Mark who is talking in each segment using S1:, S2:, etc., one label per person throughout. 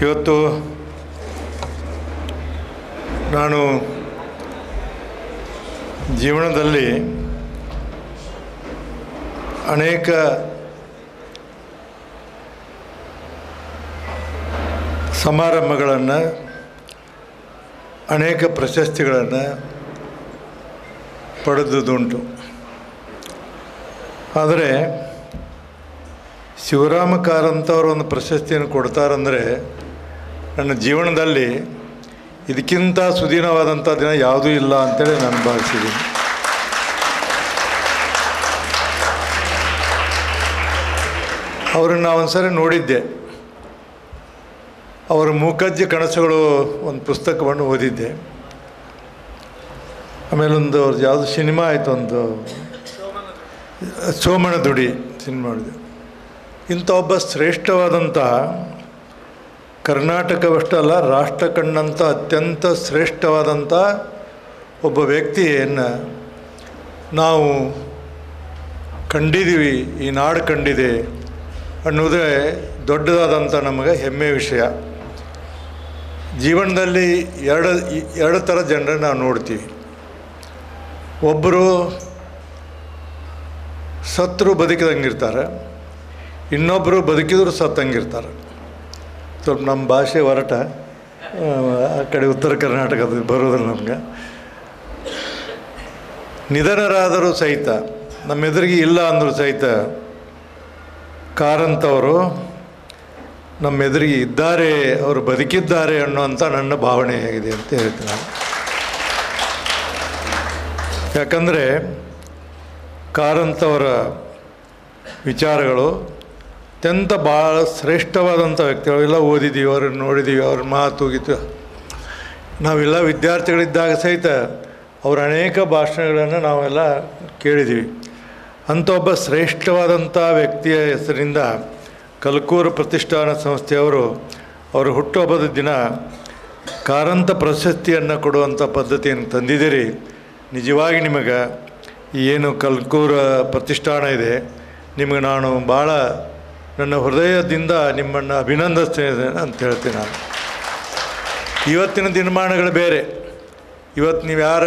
S1: ಇವತ್ತು ನಾನು ಜೀವನದಲ್ಲಿ ಅನೇಕ ಸಮಾರಂಭಗಳನ್ನು, ಅನೇಕ ಪ್ರಶಸ್ತಿಗಳನ್ನು ಪಡೆದುದುಂಟು. ಆದರೆ ಶಿವರಾಮ ಕಾರಂತವರು ಒಂದು ಪ್ರಶಸ್ತಿಯನ್ನು ಕೊಡ್ತಾರಂದರೆ ನನ್ನ ಜೀವನದಲ್ಲಿ ಇದಕ್ಕಿಂತ ಸುದೀನವಾದಂಥ ದಿನ ಯಾವುದೂ ಇಲ್ಲ ಅಂತೇಳಿ ನಾನು ಭಾವಿಸಿದ್ದೀನಿ. ಅವ್ರನ್ನ ಒಂದು ಸರಿ ನೋಡಿದ್ದೆ. ಅವರ ಮೂಕಜ್ಜಿ ಕನಸುಗಳು ಒಂದು ಪುಸ್ತಕವನ್ನು ಓದಿದ್ದೆ. ಆಮೇಲೆ ಒಂದು ಅವ್ರದ್ದು ಯಾವುದು ಸಿನಿಮಾ ಆಯಿತು, ಒಂದು ಸೋಮನ ದುಡಿ ಸಿನಿಮಾ ನೋಡಿದೆ. ಇಂಥ ಒಬ್ಬ ಶ್ರೇಷ್ಠವಾದಂಥ, ಕರ್ನಾಟಕವಷ್ಟಲ್ಲ ರಾಷ್ಟ್ರ ಕಂಡಂಥ ಅತ್ಯಂತ ಶ್ರೇಷ್ಠವಾದಂಥ ಒಬ್ಬ ವ್ಯಕ್ತಿಯನ್ನು ನಾವು ಕಂಡಿದ್ದೀವಿ, ಈ ನಾಡು ಕಂಡಿದೆ ಅನ್ನೋದೇ ದೊಡ್ಡದಾದಂಥ ನಮಗೆ ಹೆಮ್ಮೆಯ ವಿಷಯ. ಜೀವನದಲ್ಲಿ ಎರಡು ಥರ ಜನರನ್ನು ನಾವು ನೋಡ್ತೀವಿ. ಒಬ್ಬರು ಸತ್ತರು ಬದುಕಿದಂಗಿರ್ತಾರೆ, ಇನ್ನೊಬ್ಬರು ಬದುಕಿದ್ರು ಸತ್ತಂಗಿರ್ತಾರೆ. ಸ್ವಲ್ಪ ನಮ್ಮ ಭಾಷೆ ಹೊರಟ ಆ ಕಡೆ ಉತ್ತರ ಕರ್ನಾಟಕದ ಬರೋದಿಲ್ಲ ನಮ್ಗೆ. ನಿಧನರಾದರೂ ಸಹಿತ, ನಮ್ಮ ಎದುರಿಗೆ ಇಲ್ಲ ಅಂದರೂ ಸಹಿತ ಕಾರಂತವರು ನಮ್ಮ ಎದುರಿಗೆ ಇದ್ದಾರೆ, ಅವರು ಬದುಕಿದ್ದಾರೆ ಅನ್ನೋಂಥ ನನ್ನ ಭಾವನೆಯಾಗಿದೆ ಅಂತ ಹೇಳ್ತೀನಿ ನಾನು. ಯಾಕಂದರೆ ಕಾರಂತವರ ವಿಚಾರಗಳು ಅತ್ಯಂತ ಭಾಳ ಶ್ರೇಷ್ಠವಾದಂಥ ವ್ಯಕ್ತಿಗಳು. ಎಲ್ಲ ಓದಿದ್ದೀವಿ, ಅವ್ರನ್ನ ನೋಡಿದ್ದೀವಿ, ಅವ್ರ ಮಾತು ಗೀತು. ನಾವೆಲ್ಲ ವಿದ್ಯಾರ್ಥಿಗಳಿದ್ದಾಗ ಸಹಿತ ಅವರ ಅನೇಕ ಭಾಷಣಗಳನ್ನು ನಾವೆಲ್ಲ ಕೇಳಿದ್ದೀವಿ. ಅಂಥ ಒಬ್ಬ ಶ್ರೇಷ್ಠವಾದಂಥ ವ್ಯಕ್ತಿಯ ಹೆಸರಿಂದ ಕಲ್ಕೂರು ಪ್ರತಿಷ್ಠಾನ ಸಂಸ್ಥೆಯವರು ಅವರ ಹುಟ್ಟುಹಬ್ಬದ ದಿನ ಕಾರಂತ ಪ್ರಶಸ್ತಿಯನ್ನು ಕೊಡುವಂಥ ಪದ್ಧತಿಯನ್ನು ತಂದಿದ್ದೀರಿ. ನಿಜವಾಗಿ ನಿಮಗೆ ಏನು ಕಲ್ಕೂರು ಪ್ರತಿಷ್ಠಾನ ಇದೆ, ನಿಮಗೆ ನಾನು ಭಾಳ ನನ್ನ ಹೃದಯದಿಂದ ನಿಮ್ಮನ್ನು ಅಭಿನಂದಿಸ್ತೇನೆ ಅಂತ ಹೇಳ್ತೀನಿ ನಾನು. ಇವತ್ತಿನ ದಿನಮಾನಗಳು ಬೇರೆ. ಇವತ್ತು ನೀವು ಯಾರ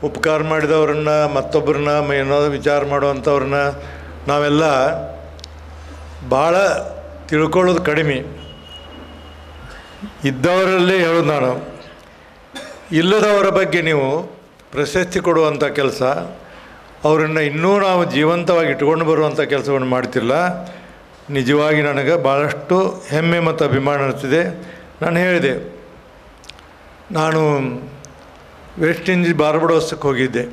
S1: ಉಪಕಾರ ಮಾಡಿದವ್ರನ್ನ, ಮತ್ತೊಬ್ಬರನ್ನ ಏನೋ ವಿಚಾರ ಮಾಡುವಂಥವ್ರನ್ನ ನಾವೆಲ್ಲ ಭಾಳ ತಿಳ್ಕೊಳ್ಳೋದು ಕಡಿಮೆ. ಇದ್ದವರಲ್ಲೇ ಹೇಳೋದು ನಾನು. ಇಲ್ಲದವರ ಬಗ್ಗೆ ನೀವು ಪ್ರಶಸ್ತಿ ಕೊಡುವಂಥ ಕೆಲಸ, ಅವರನ್ನು ಇನ್ನೂ ನಾವು ಜೀವಂತವಾಗಿ ಇಟ್ಕೊಂಡು ಬರುವಂಥ ಕೆಲಸವನ್ನು ಮಾಡ್ತಿಲ್ಲ. ನಿಜವಾಗಿ ನನಗೆ ಭಾಳಷ್ಟು ಹೆಮ್ಮೆ ಮತ್ತು ಅಭಿಮಾನ ಅನಿಸ್ತಿದೆ. ನಾನು ಹೇಳಿದೆ, ನಾನು ವೆಸ್ಟ್ ಇಂಡೀಸ್ ಬಾರ್ಬಡೋಸಕ್ಕೆ ಹೋಗಿದ್ದೆ.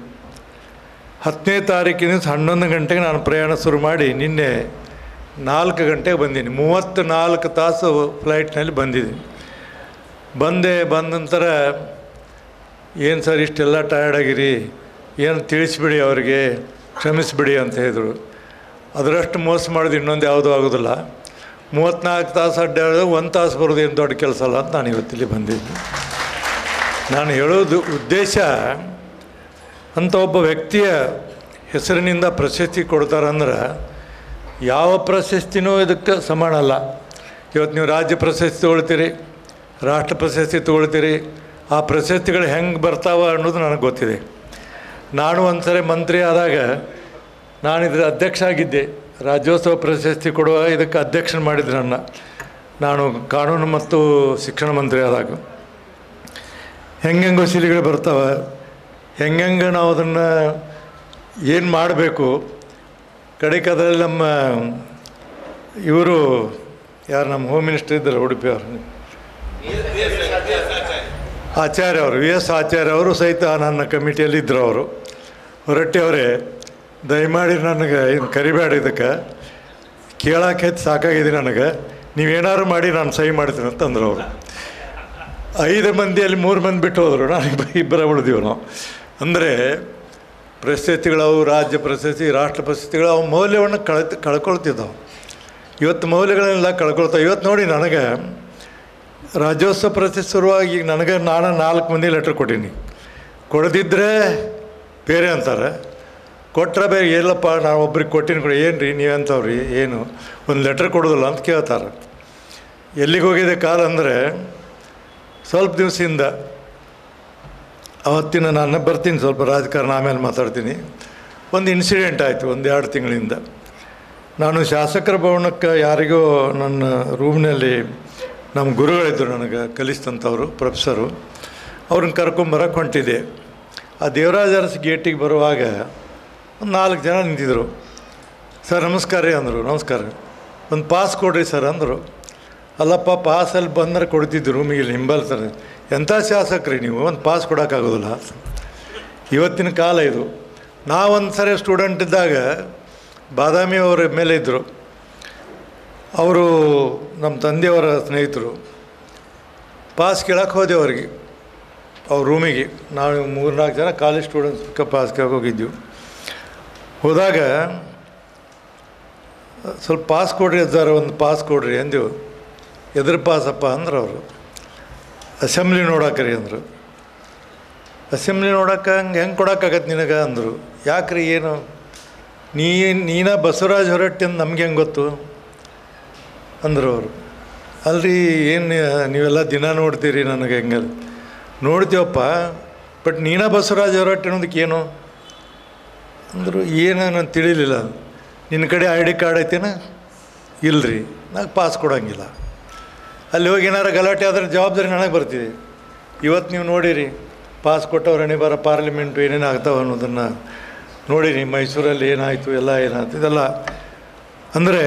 S1: 10ನೇ ತಾರೀಕಿನ 11 ಗಂಟೆಗೆ ನಾನು ಪ್ರಯಾಣ ಶುರು ಮಾಡಿ ನಿನ್ನೆ 4 ಗಂಟೆಗೆ ಬಂದೀನಿ. 34 ತಾಸು ಫ್ಲೈಟ್ನಲ್ಲಿ ಬಂದಿದ್ದೀನಿ. ಬಂದ ನಂತರ ಏನು ಸರ್ ಇಷ್ಟೆಲ್ಲ ಟಯರ್ಡಾಗಿರಿ, ಏನು ತಿಳಿಸ್ಬಿಡಿ, ಅವರಿಗೆ ಕ್ಷಮಿಸಿಬಿಡಿ ಅಂತ ಹೇಳಿದರು. ಅದರಷ್ಟು ಮೋಸ ಮಾಡೋದು ಇನ್ನೊಂದು ಯಾವುದೂ ಆಗೋದಿಲ್ಲ. 34 ತಾಸು ಅಡ್ಡಾಡೋದು 1 ತಾಸು ಬರೋದು ಏನು ದೊಡ್ಡ ಕೆಲಸ ಅಲ್ಲ ಅಂತ ನಾನು ಇವತ್ತಿಲ್ಲಿ ಬಂದಿದ್ದೀನಿ. ನಾನು ಹೇಳೋದು ಉದ್ದೇಶ, ಅಂಥ ಒಬ್ಬ ವ್ಯಕ್ತಿಯ ಹೆಸರಿನಿಂದ ಪ್ರಶಸ್ತಿ ಕೊಡ್ತಾರಂದ್ರೆ ಯಾವ ಪ್ರಶಸ್ತಿನೂ ಇದಕ್ಕೆ ಸಮಾನ ಅಲ್ಲ. ಇವತ್ತು ನೀವು ರಾಜ್ಯ ಪ್ರಶಸ್ತಿ ತೊಗೊಳ್ತೀರಿ, ರಾಷ್ಟ್ರ ಪ್ರಶಸ್ತಿ ತೊಗೊಳ್ತೀರಿ, ಆ ಪ್ರಶಸ್ತಿಗಳು ಹೆಂಗೆ ಬರ್ತಾವ ಅನ್ನೋದು ನನಗೆ ಗೊತ್ತಿದೆ. ನಾನು ಒಂದು ಸರಿ ಮಂತ್ರಿ ಆದಾಗ ನಾನು ಇದರ ಅಧ್ಯಕ್ಷ ಆಗಿದ್ದೆ. ರಾಜ್ಯೋತ್ಸವ ಪ್ರಶಸ್ತಿ ಕೊಡುವ ಇದಕ್ಕೆ ಅಧ್ಯಕ್ಷನ ಮಾಡಿದ್ರು ನಾನು ಕಾನೂನು ಮತ್ತು ಶಿಕ್ಷಣ ಮಂತ್ರಿ ಆದಾಗ. ಹೆಂಗೆ ವಸೀಲಿಗಳು ಬರ್ತಾವೆ, ಹೆಂಗೆ ನಾವು ಅದನ್ನು ಏನು ಮಾಡಬೇಕು. ಕಡೆಕದಲ್ಲಿ ನಮ್ಮ ಇವರು ಯಾರು ನಮ್ಮ ಹೋಮ್ ಮಿನಿಸ್ಟರ್ ಇದ್ದಾರೆ ಉಡುಪಿ ಅವರು, ಆಚಾರ್ಯ ಅವರು, VS ಆಚಾರ್ಯ ಅವರು ಸಹಿತ ನನ್ನ ಕಮಿಟಿಯಲ್ಲಿ ಇದ್ದರು. ಅವರು ಹೊರಟ್ಟಿ ಅವರೇ, ದಯಮಾಡಿ ನನಗೆ ಇನ್ನು ಕರಿಬೇಡ, ಇದಕ್ಕೆ ಕೇಳೋಕೆ ಸಾಕಾಗಿದೆ ನನಗೆ, ನೀವೇನಾದ್ರು ಮಾಡಿ ನಾನು ಸಹಿ ಮಾಡ್ತೀನಿ ಅಂತಂದ್ರು ಅವರು. 5 ಮಂದಿಯಲ್ಲಿ 3 ಮಂದಿ ಬಿಟ್ಟು ಹೋದರು, ನಾನು ಇಬ್ಬರ ಉಳಿದೀವಿ ನಾವು. ಅಂದರೆ ಪ್ರಶಸ್ತಿಗಳವು, ರಾಜ್ಯ ಪ್ರಶಸ್ತಿ, ರಾಷ್ಟ್ರ ಪ್ರಶಸ್ತಿಗಳು ಅವು ಮೌಲ್ಯವನ್ನು ಕಳ್ಕೊಳ್ತಿದ್ದವು. ಇವತ್ತು ಮೌಲ್ಯಗಳನ್ನೆಲ್ಲ ಕಳ್ಕೊಳ್ತಾವೆ. ಇವತ್ತು ನೋಡಿ, ನನಗೆ ರಾಜ್ಯೋತ್ಸವ ಪ್ರಶಸ್ತಿ ಶುರುವಾಗಿ ಈಗ ನಾನು 4 ಮಂದಿ ಲೆಟ್ರ್ ಕೊಟ್ಟೀನಿ. ಕೊಡದಿದ್ದರೆ ಬೇರೆ ಅಂತಾರೆ, ಕೊಟ್ಟರೆ ಬೇರೆ. ಎಲ್ಲಪ್ಪ ನಾನು ಒಬ್ರಿಗೆ ಕೊಟ್ಟಿನಿ, ಏನು ರೀ ನೀವಂತವ್ರಿ, ಏನು ಒಂದು ಲೆಟ್ರ್ ಕೊಡೋದಿಲ್ಲ ಅಂತ ಕೇಳ್ತಾರೆ. ಎಲ್ಲಿಗೆ ಹೋಗಿದೆ ಕಾಲ ಅಂದರೆ, ಸ್ವಲ್ಪ ದಿವಸದಿಂದ ಅವತ್ತಿನ ನಾನು ಬರ್ತೀನಿ, ಸ್ವಲ್ಪ ರಾಜಕಾರಣ ಆಮೇಲೆ ಮಾತಾಡ್ತೀನಿ. ಒಂದು ಇನ್ಸಿಡೆಂಟ್ ಆಯಿತು 1-2 ತಿಂಗಳಿಂದ. ನಾನು ಶಾಸಕರ ಭವನಕ್ಕೆ ಯಾರಿಗೋ ನನ್ನ ರೂಮ್ನಲ್ಲಿ ನಮ್ಮ ಗುರುಗಳಿದ್ದರು, ನನಗೆ ಕಲಿಸಿದಂಥವ್ರು ಪ್ರೊಫೆಸರು, ಅವ್ರನ್ನ ಕರ್ಕೊಂಬರಕ್ಕೆ ಹೊಂಟಿದ್ದೆ. ಆ ದೇವರಾಜ ಅರಸ್ ಗೇಟಿಗೆ ಬರುವಾಗ ಒಂದು 4 ಜನ ನಿಂತಿದ್ದರು. ಸರ್ ನಮಸ್ಕಾರ ರೀ ಅಂದರು. ನಮಸ್ಕಾರ, ಒಂದು ಪಾಸ್ ಕೊಡ್ರಿ ಸರ್ ಅಂದರು. ಅಲ್ಲಪ್ಪ, ಪಾಸಲ್ಲಿ ಬಂದರೆ ಕೊಡ್ತಿದ್ದು ರೂಮಿಗೆ, ಇಲ್ಲಿ ಹಿಂಬಾಲಿಸ್ತಾರೆ. ಎಂಥ ಶಾಸಕರಿ ನೀವು, ಒಂದು ಪಾಸ್ ಕೊಡೋಕ್ಕಾಗೋದಿಲ್ಲ. ಇವತ್ತಿನ ಕಾಲ ಇದು. ನಾವೊಂದು ಸರಿ ಸ್ಟೂಡೆಂಟ್ ಇದ್ದಾಗ ಬಾದಾಮಿ ಅವರ ಮೇಲೆ ಇದ್ದರು. ಅವರು ನಮ್ಮ ತಂದೆಯವರ ಸ್ನೇಹಿತರು. ಪಾಸ್ ಕೇಳಕ್ಕೆ ಹೋದೆ ಅವ್ರಿಗೆ, ಅವ್ರ ರೂಮಿಗೆ. ನಾವು 3-4 ಜನ ಕಾಲೇಜ್ ಸ್ಟೂಡೆಂಟ್ಸ್ ಪಾಸ್ ಕೇಳಕ್ಕೆ ಹೋಗಿದ್ದೆವು. ಹೋದಾಗ ಸ್ವಲ್ಪ ಪಾಸ್ ಕೊಡ್ರಿ ಅಜ್ಜಾರ, ಒಂದು ಪಾಸ್ ಕೊಡ್ರಿ ಅಂದೆವು. ಎದ್ರ ಪಾಸಪ್ಪ ಅಂದ್ರೆ ಅವರು, ಅಸೆಂಬ್ಲಿ ನೋಡಾಕ್ರಿ ಅಂದರು. ಅಸೆಂಬ್ಲಿ ನೋಡೋಕೆ ಹೆಂಗೆ ಕೊಡೋಕ್ಕಾಗತ್ತೆ ನಿನಗೆ ಅಂದರು. ಯಾಕ್ರಿ, ಏನು ನೀನ ಬಸವರಾಜ ಹೊರಟ್ಟಿ ಅಂತ ನಮ್ಗೆ ಹೆಂಗೆ ಗೊತ್ತು ಅಂದರು ಅವರು. ಅಲ್ರಿ, ಏನು ನೀವೆಲ್ಲ ದಿನ ನೋಡ್ತೀರಿ, ನನಗೆ ಹೆಂಗೆ ನೋಡ್ತೀವಪ್ಪ, ಬಟ್ ನೀನ ಬಸವರಾಜ ಹೊರಟ್ಟಿ ಅನ್ನೋದಕ್ಕೆ ಏನು ಅಂದರು. ಏನು ನಾನು ತಿಳಿಲಿಲ್ಲ. ನಿನ್ನ ಕಡೆ ID ಕಾರ್ಡ್ ಐತೇನ? ಇಲ್ಲರಿ, ನನಗೆ ಪಾಸ್ ಕೊಡೋಂಗಿಲ್ಲ. ಅಲ್ಲಿ ಹೋಗಿ ಏನಾರು ಗಲಾಟೆ ಆದರೆ ಜವಾಬ್ದಾರಿ ನನಗೆ ಬರ್ತಿದೆ. ಇವತ್ತು ನೀವು ನೋಡಿರಿ, ಪಾಸ್ ಕೊಟ್ಟವ್ರು ಹಣೆ ಬರ ಪಾರ್ಲಿಮೆಂಟು ಏನೇನು ಆಗ್ತಾವೆ ಅನ್ನೋದನ್ನು ನೋಡಿರಿ. ಮೈಸೂರಲ್ಲಿ ಏನಾಯಿತು, ಎಲ್ಲ ಏನಾಯ್ತು, ಇದೆಲ್ಲ ಅಂದರೆ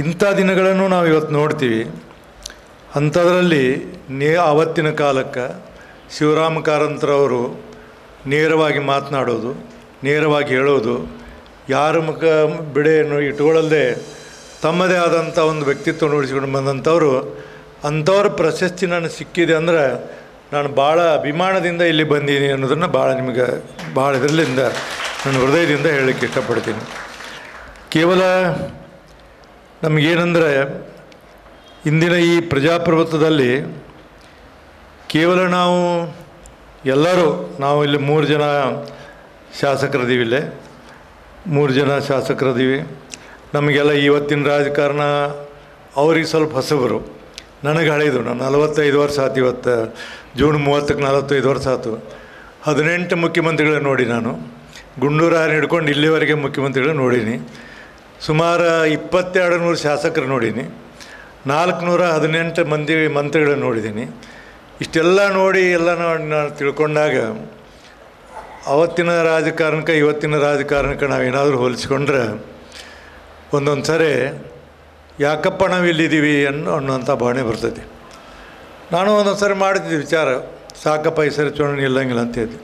S1: ಇಂಥ ದಿನಗಳನ್ನು ನಾವು ಇವತ್ತು ನೋಡ್ತೀವಿ. ಅಂಥದ್ರಲ್ಲಿ ಆವತ್ತಿನ ಕಾಲಕ್ಕೆ ಶಿವರಾಮ ಕಾರಂತರವರು ನೇರವಾಗಿ ಮಾತನಾಡೋದು, ನೇರವಾಗಿ ಹೇಳೋದು, ಯಾರ ಮುಖ ಬಿಡೆಯನ್ನು ಇಟ್ಕೊಳ್ಳದೆ ತಮ್ಮದೇ ಆದಂಥ ಒಂದು ವ್ಯಕ್ತಿತ್ವ ನೋಡಿಸ್ಕೊಂಡು ಬಂದಂಥವ್ರು. ಅಂಥವ್ರ ಪ್ರಶಸ್ತಿ ನನಗೆ ಸಿಕ್ಕಿದೆ ಅಂದರೆ ನಾನು ಭಾಳ ಅಭಿಮಾನದಿಂದ ಇಲ್ಲಿ ಬಂದೀನಿ ಅನ್ನೋದನ್ನು ನಿಮಗೆ ಭಾಳ ಇದರಲ್ಲಿಂದ ನನ್ನ ಹೃದಯದಿಂದ ಹೇಳಲಿಕ್ಕೆ ಇಷ್ಟಪಡ್ತೀನಿ. ಕೇವಲ ನಮಗೇನೆಂದರೆ, ಇಂದಿನ ಈ ಪ್ರಜಾಪ್ರಭುತ್ವದಲ್ಲಿ ಕೇವಲ ನಾವು ಇಲ್ಲಿ 3 ಜನ ಶಾಸಕರದೀವಿ. ಇಲ್ಲೇ 3 ಜನ ಶಾಸಕರದೀವಿ. ನಮಗೆಲ್ಲ ಇವತ್ತಿನ ರಾಜಕಾರಣ ಅವ್ರಿಗೆ ಸ್ವಲ್ಪ ಹೊಸಬರು, ನನಗೆ ಹಳೆಯದು. ನಾನು 45 ವರ್ಷ ಆಯ್ತು. ಇವತ್ತು ಜೂನ್ 30ಕ್ಕೆ 45 ವರ್ಷ ಆಯ್ತು. 18 ಮುಖ್ಯಮಂತ್ರಿಗಳನ್ನ ನೋಡಿ ನಾನು, ಗುಂಡೂರಾಯನ ಹಿಡ್ಕೊಂಡು ಇಲ್ಲಿವರೆಗೆ ಮುಖ್ಯಮಂತ್ರಿಗಳನ್ನ ನೋಡೀನಿ. ಸುಮಾರು 2200 ಶಾಸಕರು ನೋಡೀನಿ. 418 ಮಂತ್ರಿಗಳನ್ನ ನೋಡಿದ್ದೀನಿ. ಇಷ್ಟೆಲ್ಲ ನೋಡಿ ಎಲ್ಲ ನಾನು ತಿಳ್ಕೊಂಡಾಗ ಅವತ್ತಿನ ರಾಜಕಾರಣಕ್ಕೆ ಇವತ್ತಿನ ರಾಜಕಾರಣಕ್ಕೆ ನಾವೇನಾದರೂ ಹೋಲಿಸ್ಕೊಂಡ್ರೆ ಒಂದೊಂದು ಸರಿ ಯಾಕಪ್ಪ ನಾವು ಇಲ್ಲಿದ್ದೀವಿ ಅನ್ನೋಂಥ ಭಾವನೆ ಬರ್ತೈತಿ. ನಾನು ಒಂದೊಂದು ಸರಿ ಮಾಡ್ತಿದ್ದೆ ವಿಚಾರ, ಸಾಕಪ್ಪ ಈ ಸರಿ ಚುನಾವಣೆ ನಿಲ್ಲಂಗಿಲ್ಲ ಅಂತ ಹೇಳ್ತೀವಿ.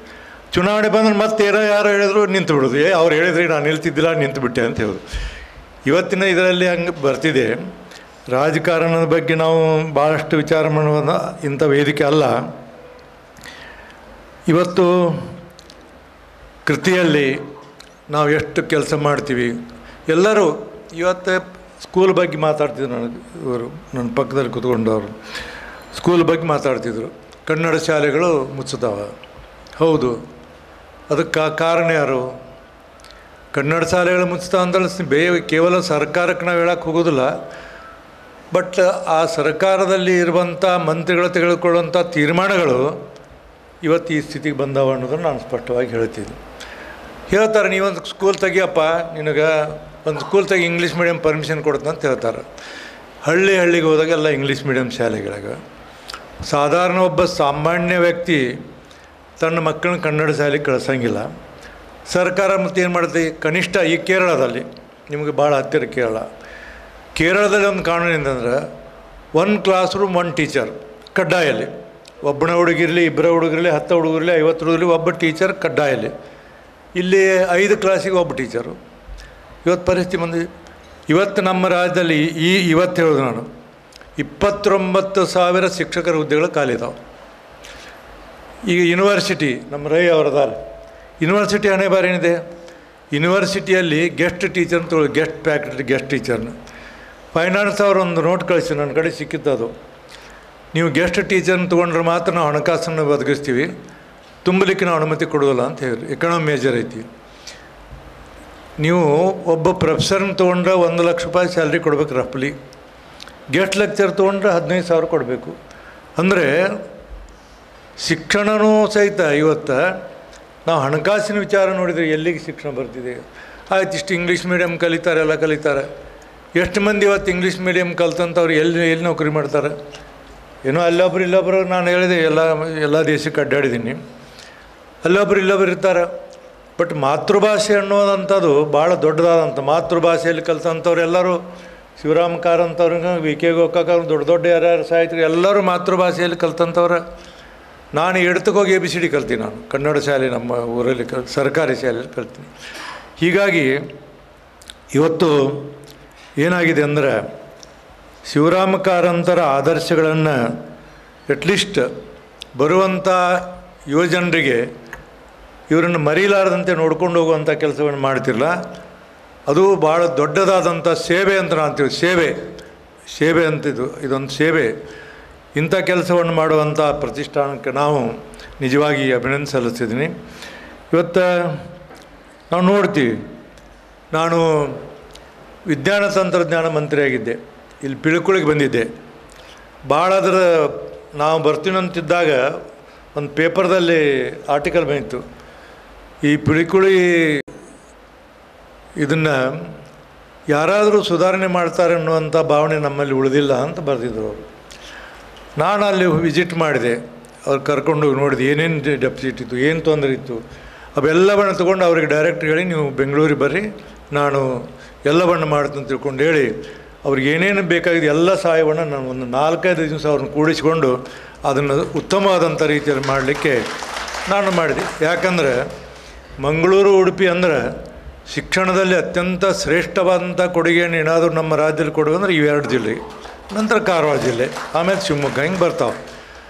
S1: ಚುನಾವಣೆ ಬಂದ್ರೆ ಮತ್ತೆ ಯಾರು ಹೇಳಿದ್ರು ನಿಂತು ಬಿಡೋದು. ಅವ್ರು ಹೇಳಿದ್ರಿ ನಾನು ನಿಲ್ತಿದ್ದಿಲ್ಲ, ನಿಂತು ಬಿಟ್ಟೆ ಅಂತ ಹೇಳೋದು. ಇವತ್ತಿನ ಇದರಲ್ಲಿ ಹಂಗೆ ಬರ್ತಿದೆ. ರಾಜಕಾರಣದ ಬಗ್ಗೆ ನಾವು ಭಾಳಷ್ಟು ವಿಚಾರ ಮಾಡುವ ಇಂಥ ವೇದಿಕೆ ಅಲ್ಲ. ಇವತ್ತು ಕೃತಿಯಲ್ಲಿ ನಾವು ಎಷ್ಟು ಕೆಲಸ ಮಾಡ್ತೀವಿ. ಎಲ್ಲರೂ ಇವತ್ತು ಸ್ಕೂಲ್ ಬಗ್ಗೆ ಮಾತಾಡ್ತಿದ್ರು. ಇವರು ನನ್ನ ಪಕ್ಕದಲ್ಲಿ ಕೂತ್ಕೊಂಡವರು ಸ್ಕೂಲ್ ಬಗ್ಗೆ ಮಾತಾಡ್ತಿದ್ರು. ಕನ್ನಡ ಶಾಲೆಗಳು ಮುಚ್ಚುತ್ತಾವೆ. ಹೌದು, ಅದಕ್ಕೆ ಕಾರಣ ಯಾರು? ಕನ್ನಡ ಶಾಲೆಗಳು ಮುಚ್ಚುತ್ತಾವೆ ಅಂತೇಳಿ ಕೇವಲ ಸರ್ಕಾರಕ್ಕೆ ನಾವು ಹೇಳಕ್ಕೆ ಹೋಗೋದಿಲ್ಲ. ಬಟ್ ಆ ಸರ್ಕಾರದಲ್ಲಿ ಇರುವಂಥ ಮಂತ್ರಿಗಳು ತೆಗೆದುಕೊಳ್ಳುವಂಥ ತೀರ್ಮಾನಗಳು ಇವತ್ತು ಈ ಸ್ಥಿತಿಗೆ ಬಂದಾವ ಅನ್ನೋದನ್ನು ನಾನು ಸ್ಪಷ್ಟವಾಗಿ ಹೇಳ್ತೀನಿ. ಹೇಳ್ತಾರೆ, ನೀವೊಂದು ಸ್ಕೂಲ್ ತೆಗಿಯಪ್ಪ, ನಿನಗೆ ಒಂದು ಸ್ಕೂಲ್ ತೆಗಿ, ಇಂಗ್ಲೀಷ್ ಮೀಡಿಯಮ್ ಪರ್ಮಿಷನ್ ಕೊಡುತ್ತೆ ಅಂತ ಹೇಳ್ತಾರೆ. ಹಳ್ಳಿಗೆ ಹೋದಾಗೆಲ್ಲ ಇಂಗ್ಲೀಷ್ ಮೀಡಿಯಮ್ ಶಾಲೆಗಳಿಗೆ ಸಾಧಾರಣ ಒಬ್ಬ ಸಾಮಾನ್ಯ ವ್ಯಕ್ತಿ ತನ್ನ ಮಕ್ಕಳನ್ನ ಕನ್ನಡ ಶಾಲೆಗೆ ಕಳಿಸೋಂಗಿಲ್ಲ. ಸರ್ಕಾರ ಮತ್ತು ಏನು ಮಾಡುತ್ತೆ, ಕನಿಷ್ಠ ಈ ಕೇರಳದಲ್ಲಿ ನಿಮಗೆ ಭಾಳ ಹತ್ತಿರ ಕೇರಳದಲ್ಲಿ ಒಂದು ಕಾನೂನು ಏನಂದ್ರೆ 1 ಕ್ಲಾಸ್ ರೂಮ್ 1 ಟೀಚರ್ ಕಡ್ಡಾಯಲ್ಲಿ. ಒಬ್ಬನ ಹುಡುಗಿರಲಿ, 2 ಹುಡುಗಿರಲಿ, 10 ಹುಡುಗಿರಲಿ, 50 ಹುಡುಗಿರಲಿ, ಒಬ್ಬ ಟೀಚರ್ ಕಡ್ಡಾಯಲ್ಲಿ. ಇಲ್ಲಿ 5 ಕ್ಲಾಸಿಗೆ ಒಬ್ಬ ಟೀಚರು. ಇವತ್ತು ಪರಿಸ್ಥಿತಿ ಬಂದಿದೆ. ಇವತ್ತು ನಮ್ಮ ರಾಜ್ಯದಲ್ಲಿ ಇವತ್ತು ಹೇಳೋದು ನಾನು 29,000 ಶಿಕ್ಷಕರ ಹುದ್ದೆಗಳು ಖಾಲಿ ಇದ್ದಾವೆ. ಈಗ ಯೂನಿವರ್ಸಿಟಿ ನಮ್ಮ ರೈ ಅವರದಾರೆ. ಯೂನಿವರ್ಸಿಟಿ ಹಣೆ ಬಾರಿ ಏನಿದೆ, ಯೂನಿವರ್ಸಿಟಿಯಲ್ಲಿ ಗೆಸ್ಟ್ ಟೀಚರ್ನ ಗೆಸ್ಟ್ ಫ್ಯಾಕಲ್ಟಿ ಗೆಸ್ಟ್ ಟೀಚರ್ನ ಫೈನಾನ್ಸ್ ಅವರು ಒಂದು ನೋಟ್ ಕಳಿಸಿ, ನನ್ನ ಕಡೆ ಸಿಕ್ಕಿದ್ದದು. ನೀವು ಗೆಸ್ಟ್ ಟೀಚರ್ನ ತೊಗೊಂಡ್ರೆ ಮಾತ್ರ ನಾವು ಹಣಕಾಸನ್ನು ಒದಗಿಸ್ತೀವಿ, ತುಂಬಲಿಕ್ಕೆ ನಾವು ಅನುಮತಿ ಕೊಡೋಲ್ಲ ಅಂತ ಹೇಳಿ. ಎಕನಾಮಿ ಮೇಜರ್ ಐತಿ. ನೀವು ಒಬ್ಬ ಪ್ರೊಫೆಸರ್ನ ತೊಗೊಂಡ್ರೆ 1 ಲಕ್ಷ ರೂಪಾಯಿ ಸ್ಯಾಲ್ರಿ ಕೊಡ್ಬೇಕು ರಫ್ಲಿ. ಗೆಸ್ಟ್ ಲೆಕ್ಚರ್ ತೊಗೊಂಡ್ರೆ 15,000 ಕೊಡಬೇಕು. ಅಂದರೆ ಶಿಕ್ಷಣವೂ ಸಹಿತ ಇವತ್ತು ನಾವು ಹಣಕಾಸಿನ ವಿಚಾರ ನೋಡಿದರೆ ಎಲ್ಲಿಗೆ ಶಿಕ್ಷಣ ಬರ್ತಿದೆ. ಆಯ್ತು, ಇಷ್ಟು ಇಂಗ್ಲೀಷ್ ಮೀಡಿಯಮ್ ಕಲಿತಾರೆ, ಎಲ್ಲ ಕಲಿತಾರೆ. ಎಷ್ಟು ಮಂದಿ ಇವತ್ತು ಇಂಗ್ಲೀಷ್ ಮೀಡಿಯಮ್ ಕಲ್ತಂಥವ್ರು ಎಲ್ಲಿ ನೌಕರಿ ಮಾಡ್ತಾರೆ? ಏನೋ ಅಲ್ಲೊಬ್ರು ಇಲ್ಲೊಬ್ಬರು, ನಾನು ಹೇಳಿದೆ ಎಲ್ಲ ದೇಶಕ್ಕೆ ಅಡ್ಡಾಡಿದ್ದೀನಿ, ಅಲ್ಲೊಬ್ರು ಇಲ್ಲೊಬ್ರು ಇರ್ತಾರೆ. ಬಟ್ ಮಾತೃಭಾಷೆ ಅನ್ನೋದಂಥದ್ದು ಭಾಳ ದೊಡ್ಡದಾದಂಥ, ಮಾತೃಭಾಷೆಯಲ್ಲಿ ಕಲ್ತಂಥವ್ರು ಎಲ್ಲರೂ ಶಿವರಾಮ ಕಾರಂತವ್ರಿಗೆ, ವಿ ಕೆ ಗೋಕಾಕ, ದೊಡ್ಡ ಯಾರ್ಯಾರು ಸಾಹಿತ್ಯರು ಎಲ್ಲರೂ ಮಾತೃಭಾಷೆಯಲ್ಲಿ ಕಲ್ತಂಥವ್ರು. ನಾನು ಎಡ್ತಕ್ಕೋಗಿ ABCD ಕಲ್ತೀನಿ. ನಾನು ಕನ್ನಡ ಶಾಲೆ ನಮ್ಮ ಊರಲ್ಲಿ ಸರ್ಕಾರಿ ಶಾಲೆಯಲ್ಲಿ ಕಲ್ತೀನಿ. ಹೀಗಾಗಿ ಇವತ್ತು ಏನಾಗಿದೆ ಅಂದರೆ ಶಿವರಾಮ ಕಾರಂತರ ಆದರ್ಶಗಳನ್ನು ಅಟ್ಲೀಸ್ಟ್ ಬರುವಂಥ ಯುವಜನರಿಗೆ ಇವರನ್ನು ಮರೀಲಾರದಂತೆ ನೋಡ್ಕೊಂಡು ಹೋಗುವಂಥ ಕೆಲಸವನ್ನು ಮಾಡ್ತಿರಲ್ಲ, ಅದು ಭಾಳ ದೊಡ್ಡದಾದಂಥ ಸೇವೆ ಅಂತ ನಾನು ಅಂತೀವಿ. ಸೇವೆ ಅಂತಿದ್ದು ಇದೊಂದು ಸೇವೆ. ಇಂಥ ಕೆಲಸವನ್ನು ಮಾಡುವಂಥ ಪ್ರತಿಷ್ಠಾನಕ್ಕೆ ನಾವು ನಿಜವಾಗಿ ಅಭಿನಂದನೆ ಸಲ್ಲಿಸ್ತಿದ್ದೀನಿ. ಇವತ್ತು ನಾವು ನೋಡ್ತೀವಿ, ನಾನು ವಿಜ್ಞಾನ ತಂತ್ರಜ್ಞಾನ ಮಂತ್ರಿಯಾಗಿದ್ದೆ, ಇಲ್ಲಿ ಪಿಳುಕುಳಿಗೆ ಬಂದಿದ್ದೆ. ಭಾಳ ನಾವು ಬರ್ತೀನಂತಿದ್ದಾಗ ಒಂದು ಪೇಪರ್ದಲ್ಲಿ ಆರ್ಟಿಕಲ್ ಬಂದಿತ್ತು, ಈ ಪಿಳುಕುಳಿ ಇದನ್ನು ಯಾರಾದರೂ ಸುಧಾರಣೆ ಮಾಡ್ತಾರೆ ಅನ್ನುವಂಥ ಭಾವನೆ ನಮ್ಮಲ್ಲಿ ಉಳಿದಿಲ್ಲ ಅಂತ ಬರೆದಿದ್ರು ಅವರು. ನಾನು ಅಲ್ಲಿ ವಿಸಿಟ್ ಮಾಡಿದೆ, ಅವ್ರು ಕರ್ಕೊಂಡೋಗಿ ನೋಡಿದೆ ಏನೇನು ಡೆಫಿಸಿಟ್ ಇತ್ತು, ಏನು ತೊಂದರೆ ಇತ್ತು, ಅವೆಲ್ಲವನ್ನು ತೊಗೊಂಡು ಅವ್ರಿಗೆ ಡೈರೆಕ್ಟ್ ಹೇಳಿ ನೀವು ಬೆಂಗಳೂರಿಗೆ ಬರ್ರಿ, ನಾನು ಎಲ್ಲವನ್ನು ಮಾಡ್ತೀನಿ ತಿಳ್ಕೊಂಡು ಹೇಳಿ ಅವ್ರಿಗೆ ಏನೇನು ಬೇಕಾಗಿದೆ ಎಲ್ಲ ಸಹಾಯವನ್ನು ನಾನು ಒಂದು 4-5 ದಿವಸ ಅವ್ರನ್ನ ಕೂಡಿಸ್ಕೊಂಡು ಅದನ್ನು ಉತ್ತಮವಾದಂಥ ರೀತಿಯಲ್ಲಿ ಮಾಡಲಿಕ್ಕೆ ನಾನು ಮಾಡಿದೆ. ಯಾಕಂದರೆ ಮಂಗಳೂರು, ಉಡುಪಿ ಅಂದರೆ ಶಿಕ್ಷಣದಲ್ಲಿ ಅತ್ಯಂತ ಶ್ರೇಷ್ಠವಾದಂಥ ಕೊಡುಗೆಯನ್ನು ಏನಾದರೂ ನಮ್ಮ ರಾಜ್ಯದಲ್ಲಿ ಕೊಡುವಂದ್ರೆ ಇವೆರಡು ಜಿಲ್ಲೆ, ನಂತರ ಕಾರವಾರ ಜಿಲ್ಲೆ, ಆಮೇಲೆ ಶಿವಮೊಗ್ಗ, ಹಿಂಗೆ ಬರ್ತಾವೆ.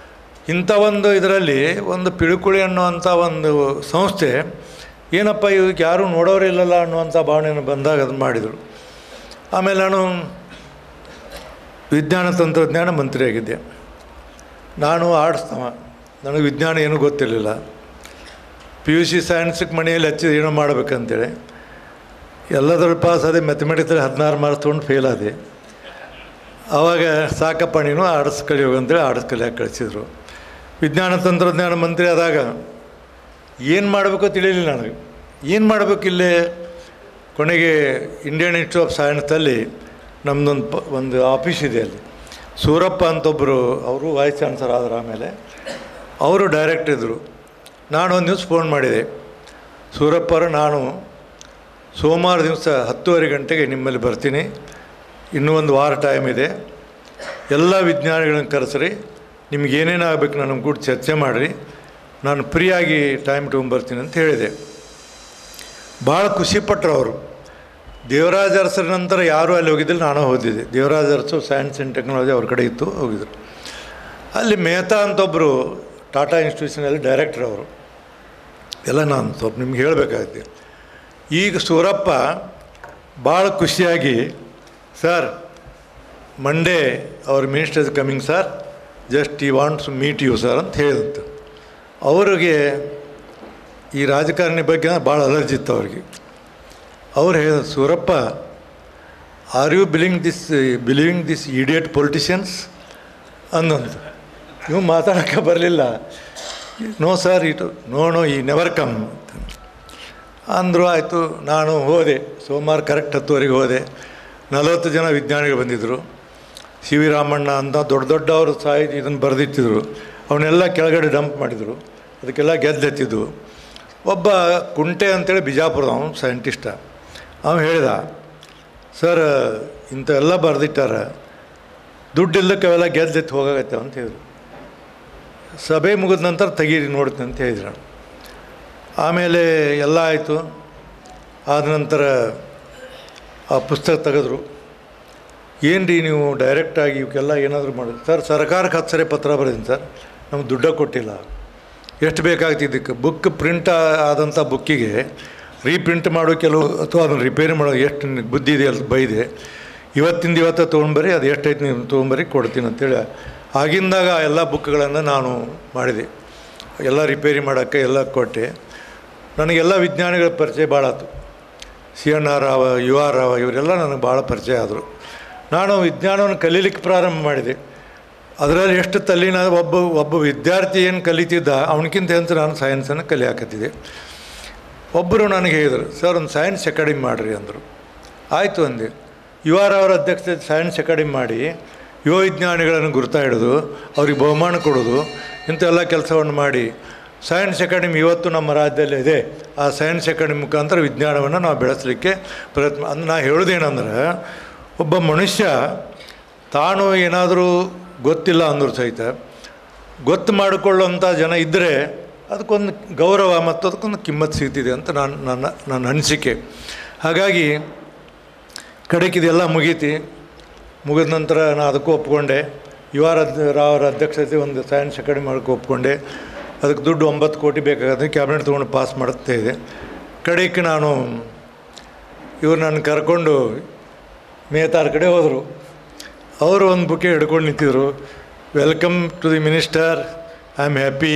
S1: ಇಂಥ ಒಂದು ಇದರಲ್ಲಿ ಒಂದು ಪಿಳುಕುಳಿ ಅನ್ನುವಂಥ ಒಂದು ಸಂಸ್ಥೆ ಏನಪ್ಪ ಇದಕ್ಕೆ ಯಾರೂ ನೋಡೋರಿಲ್ಲಲ್ಲ ಅನ್ನುವಂಥ ಭಾವನೆಯನ್ನು ಬಂದಾಗ ಅದನ್ನು ಮಾಡಿದರು. ಆಮೇಲೆ ನಾನು ವಿಜ್ಞಾನ ತಂತ್ರಜ್ಞಾನ ಮಂತ್ರಿಯಾಗಿದ್ದೆ. ನಾನು ಆರ್ಟ್ಸ್ನವ, ನನಗೆ ವಿಜ್ಞಾನ ಏನೂ ಗೊತ್ತಿರಲಿಲ್ಲ. PUC ಸೈನ್ಸಿಗೆ ಮನೆಯಲ್ಲಿ ಹಚ್ಚಿದ ಏನೋ ಮಾಡಬೇಕಂತೇಳಿ ಎಲ್ಲದರ ಪಾಸ್ ಅದೇ ಮ್ಯಾಥಮೆಟಿಕ್ಸಲ್ಲಿ 16 ಮಾರ್ಕ್ಸ್ ತೊಗೊಂಡು ಫೇಲ್ ಆದೆ. ಆವಾಗ ಸಾಕಪ್ಪ ನೀನು ಆರ್ಟ್ಸ್ ಕಲಿಯೋಗ ಅಂತೇಳಿ ಆರ್ಟ್ಸ್ ಕಲಿಯೋಕೆ ಕಳಿಸಿದ್ರು. ವಿಜ್ಞಾನ ತಂತ್ರಜ್ಞಾನ ಮಂತ್ರಿ ಆದಾಗ ಏನು ಮಾಡಬೇಕೋ ತಿಳಿಯಲಿಲ್ಲ ನನಗೆ, ಏನು ಮಾಡಬೇಕು ಇಲ್ಲೇ. ಕೊನೆಗೆ ಇಂಡಿಯನ್ ಇನ್ಸ್ಟಿಟ್ಯೂಟ್ ಆಫ್ ಸೈನ್ಸಲ್ಲಿ ನಮ್ಮದೊಂದು ಆಫೀಸ್ ಇದೆ, ಅಲ್ಲಿ ಸೂರಪ್ಪ ಅಂತೊಬ್ಬರು, ಅವರು ವೈಸ್ ಚಾನ್ಸಲರ್ ಆದರು. ಆಮೇಲೆ ಅವರು ಡೈರೆಕ್ಟ್ ಇದ್ದರು. ನಾನು ಒಂದು ದಿವಸ ಫೋನ್ ಮಾಡಿದೆ, ಸೂರಪ್ಪರು ನಾನು ಸೋಮವಾರ ದಿವಸ 10:30 ಗಂಟೆಗೆ ನಿಮ್ಮಲ್ಲಿ ಬರ್ತೀನಿ, ಇನ್ನೂ ಒಂದು ವಾರ ಟೈಮ್ ಇದೆ, ಎಲ್ಲ ವಿಜ್ಞಾನಿಗಳನ್ನು ಕರೆಸ್ರಿ, ನಿಮ್ಗೆ ಏನೇನು ಆಗಬೇಕು ನನಗೆ ಕೂಡ ಚರ್ಚೆ ಮಾಡಿರಿ, ನಾನು ಫ್ರೀಯಾಗಿ ಟೈಮ್ ತೊಗೊಂಬರ್ತೀನಿ ಅಂತ ಹೇಳಿದೆ. ಭಾಳ ಖುಷಿಪಟ್ಟರು ಅವರು. ದೇವರಾಜ ಅರಸರ ನಂತರ ಯಾರೂ ಅಲ್ಲಿ ಹೋಗಿದ್ದಿಲ್ಲ, ನಾನು ಹೋಗಿದ್ದೆ. Devaraj Urs science and technology ಅವ್ರ ಕಡೆ ಇತ್ತು, ಹೋಗಿದ್ರು. ಅಲ್ಲಿ ಮೆಹ್ತಾ ಅಂತೊಬ್ಬರು ಟಾಟಾ ಇನ್ಸ್ಟಿಟ್ಯೂಷನಲ್ಲಿ ಡೈರೆಕ್ಟರ್ ಅವರು. ಎಲ್ಲ ನಾನು ಸ್ವಲ್ಪ ನಿಮ್ಗೆ ಹೇಳಬೇಕಾಗುತ್ತೆ. ಈಗ ಸೂರಪ್ಪ ಭಾಳ ಖುಷಿಯಾಗಿ, sir Monday our minister is coming sir, just he wants to meet you sir ಅಂತ ಹೇಳಿದಂತ. ಅವ್ರಿಗೆ ಈ ರಾಜಕಾರಣಿ ಬಗ್ಗೆ ಭಾಳ ಅಲರ್ಜಿ ಇತ್ತು ಅವ್ರಿಗೆ. ಅವ್ರು ಹೇಳಿದ್ರು, Surappa are you believing this idiot politicians ಅಂದಂತ. ಇವು ಮಾತಾಡೋಕ್ಕೆ ಬರಲಿಲ್ಲ. No sir, no he never come ಅಂದರು. ಆಯಿತು, ನಾನು ಹೋದೆ. ಸೋಮವಾರ ಕರೆಕ್ಟ್ 10:00 ಹೋದೆ. 40 ಜನ ವಿಜ್ಞಾನಿಗಳು ಬಂದಿದ್ದರು. ಸಿ ವಿ ರಾಮಣ್ಣ ಅಂತ ದೊಡ್ಡವರು ಸಾಹಿತ್ಯ ಇದನ್ನು ಬರೆದಿಟ್ಟಿದ್ರು. ಅವನ್ನೆಲ್ಲ ಕೆಳಗಡೆ ಡಂಪ್ ಮಾಡಿದರು, ಅದಕ್ಕೆಲ್ಲ ಗೆದ್ದೆತ್ತಿದ್ವು. ಒಬ್ಬ ಕುಂಟೆ ಅಂತೇಳಿ ಬಿಜಾಪುರದ ಅವನು ಸೈಂಟಿಸ್ಟ, ಅವನು ಹೇಳಿದ, ಸರ್ ಇಂಥವೆಲ್ಲ ಬರೆದಿಟ್ಟಾರ, ದುಡ್ಡಿಲ್ಲಕ್ಕೆ ಅವೆಲ್ಲ ಗೆದ್ದೆತ್ತಿ ಹೋಗಾಗತ್ತೆ ಅಂತ ಹೇಳಿದ್ರು. ಸಭೆ ಮುಗಿದ ನಂತರ ತೆಗೀರಿ ನೋಡ್ತೀನಿ ಅಂತ ಹೇಳಿದ್ರು. ಆಮೇಲೆ ಎಲ್ಲ ಆಯಿತು. ಆದ ನಂತರ ಆ ಪುಸ್ತಕ ತೆಗೆದ್ರು. ಏನು ರೀ ನೀವು ಡೈರೆಕ್ಟಾಗಿ ಇವಕ್ಕೆಲ್ಲ ಏನಾದರೂ ಮಾಡಿದ್ರು? ಸರ್ ಸರ್ಕಾರಕ್ಕೆ 10 ಸರಿ ಪತ್ರ ಬರೆದಿನಿ ಸರ್, ನಮ್ಗೆ ದುಡ್ಡ ಕೊಟ್ಟಿಲ್ಲ. ಎಷ್ಟು ಬೇಕಾಗ್ತಿದ್ದಕ್ಕೆ ಬುಕ್ ಪ್ರಿಂಟ್ ಆದಂಥ ಬುಕ್ಕಿಗೆ ರೀಪ್ರಿಂಟ್ ಮಾಡೋ ಕೆಲವು ಅಥವಾ ಅದನ್ನು ರಿಪೇರಿ ಮಾಡೋ ಎಷ್ಟು ಬುದ್ಧಿ ಇದೆ ಅಲ್ಲಿ ಬೈದೆ. ಇವತ್ತು ತೊಗೊಂಬರಿ, ಅದು ಎಷ್ಟೈತೆ ನೀವು ತೊಗೊಂಬರಿ ಕೊಡ್ತೀನಿ ಅಂತೇಳಿ ಆಗಿಂದಾಗ ಎಲ್ಲ ಬುಕ್ಗಳನ್ನು ನಾನು ಮಾಡಿದೆ. ಎಲ್ಲ ರಿಪೇರಿ ಮಾಡೋಕ್ಕೆ ಎಲ್ಲ ಕೊಟ್ಟೆ. ನನಗೆಲ್ಲ ವಿಜ್ಞಾನಿಗಳ ಪರಿಚಯ ಭಾಳ ಆಯ್ತು. CN ರಾವ್, UR ರಾವ್ ಇವರೆಲ್ಲ ನನಗೆ ಭಾಳ ಪರಿಚಯ ಆದರು. ನಾನು ವಿಜ್ಞಾನವನ್ನು ಕಲೀಲಿಕ್ಕೆ ಪ್ರಾರಂಭ ಮಾಡಿದೆ. ಅದರಲ್ಲಿ ಎಷ್ಟು ತಲ್ಲಿನ ಒಬ್ಬ ವಿದ್ಯಾರ್ಥಿ ಏನು ಕಲಿತಿದ್ದ ಅವನಕ್ಕಿಂತ ಹೆಚ್ಚು ನಾನು ಸೈನ್ಸನ್ನು ಕಲಿಯಾಕತ್ತಿದ್ದೆ. ಒಬ್ಬರು ನನಗೆ ಹೇಳಿದರು, ಸರ್ ಒಂದು ಸೈನ್ಸ್ ಅಕಾಡೆಮಿ ಮಾಡಿರಿ ಅಂದರು. ಆಯಿತು ಅಂದೆ. ಯು ಆರ್ ಅವರ ಅಧ್ಯಕ್ಷತೆ ಸೈನ್ಸ್ ಅಕಾಡೆಮಿ ಮಾಡಿ ಯುವ ವಿಜ್ಞಾನಿಗಳನ್ನು ಗುರುತಾ ಹಿಡಿದು ಅವ್ರಿಗೆ ಬಹುಮಾನ ಕೊಡೋದು ಇಂಥೆಲ್ಲ ಕೆಲಸವನ್ನು ಮಾಡಿ ಸೈನ್ಸ್ ಅಕಾಡೆಮಿ ಇವತ್ತು ನಮ್ಮ ರಾಜ್ಯದಲ್ಲೇ ಇದೆ. ಆ ಸೈನ್ಸ್ ಅಕಾಡೆಮಿ ಮುಖಾಂತರ ವಿಜ್ಞಾನವನ್ನು ನಾವು ಬೆಳೆಸಲಿಕ್ಕೆ ಪ್ರಯತ್ನ. ಅಂದ್ರೆ ನಾನು ಹೇಳೋದೇನೆಂದ್ರೆ, ಒಬ್ಬ ಮನುಷ್ಯ ತಾನು ಏನಾದರೂ ಗೊತ್ತಿಲ್ಲ ಅಂದರೂ ಸಹಿತ ಗೊತ್ತು ಮಾಡಿಕೊಳ್ಳುವಂಥ ಜನ ಇದ್ದರೆ ಅದಕ್ಕೊಂದು ಗೌರವ ಮತ್ತು ಅದಕ್ಕೊಂದು ಕಿಮ್ಮತ್ತು ಸಿಗ್ತಿದೆ ಅಂತ ನನ್ನ ಅನಿಸಿಕೆ. ಹಾಗಾಗಿ ಕಡೆಗೆ ಇದೆಲ್ಲ ಮುಗಿದ ನಂತರ ನಾನು ಅದಕ್ಕೂ ಒಪ್ಕೊಂಡೆ. ಯು ಆರ್ ರಾವ್ ಅಧ್ಯಕ್ಷತೆ ಒಂದು ಸೈನ್ಸ್ ಅಕಾಡೆಮಿ ಮಾಡೋಕ್ಕೆ ಒಪ್ಕೊಂಡೆ. ಅದಕ್ಕೆ ದುಡ್ಡು 9 ಕೋಟಿ ಬೇಕಾಗುತ್ತೆ. ಕ್ಯಾಬಿನೆಟ್ ತೊಗೊಂಡು ಪಾಸ್ ಮಾಡುತ್ತಾ ಇದೆ. ಕಡೆಗೆ ಇವರು ನನ್ನ ಕರ್ಕೊಂಡು ಮೇತಾರ ಕಡೆ ಹೋದರು. ಅವರು ಒಂದು ಬುಕ್ಕೆ ಹಿಡ್ಕೊಂಡು ನಿಂತಿದ್ರು. Welcome to the minister, I am happy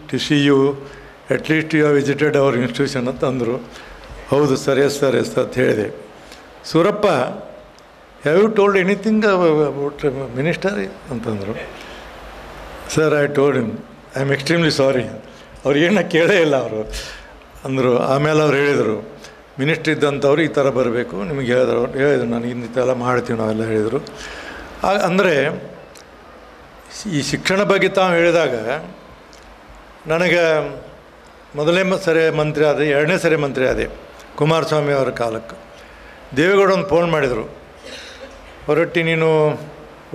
S1: to see you, at least you have visited our institution ಅಂತ ಅಂದರು. ಹೌದು ಸರ್, ಎಸ್ ಸರ್ ಅಂತ ಹೇಳಿದೆ. Surappa, have you told anything about minister ಅಂತಂದರು. Sir I told him I am extremely sorry. ಅವ್ರು ಏನೋ ಕೇಳೇ ಇಲ್ಲ ಅವರು ಅಂದರು. ಆಮೇಲೆ ಅವ್ರು ಹೇಳಿದರು, ಮಿನಿಸ್ಟ್ರ್ ಇದ್ದಂಥವ್ರು ಈ ಥರ ಬರಬೇಕು, ನಿಮಗೆ ಹೇಳಿದ್ರು ನಾನು ಇಂಥೆಲ್ಲ ಮಾಡ್ತೀವಿ ನಾವೆಲ್ಲ ಹೇಳಿದರು. ಅಂದರೆ ಈ ಶಿಕ್ಷಣ ಬಗ್ಗೆ ತಾವು ಹೇಳಿದಾಗ ನನಗೆ ಮೊದಲನೇ ಸರಿ ಮಂತ್ರಿ ಆದೆ, 2ನೇ ಸರಿ ಮಂತ್ರಿ ಆದೆ ಕುಮಾರಸ್ವಾಮಿ ಅವರ ಕಾಲಕ್ಕೆ. ದೇವೇಗೌಡ ಒಂದು ಫೋನ್ ಮಾಡಿದರು, ಹೊರಟ್ಟಿ ನೀನು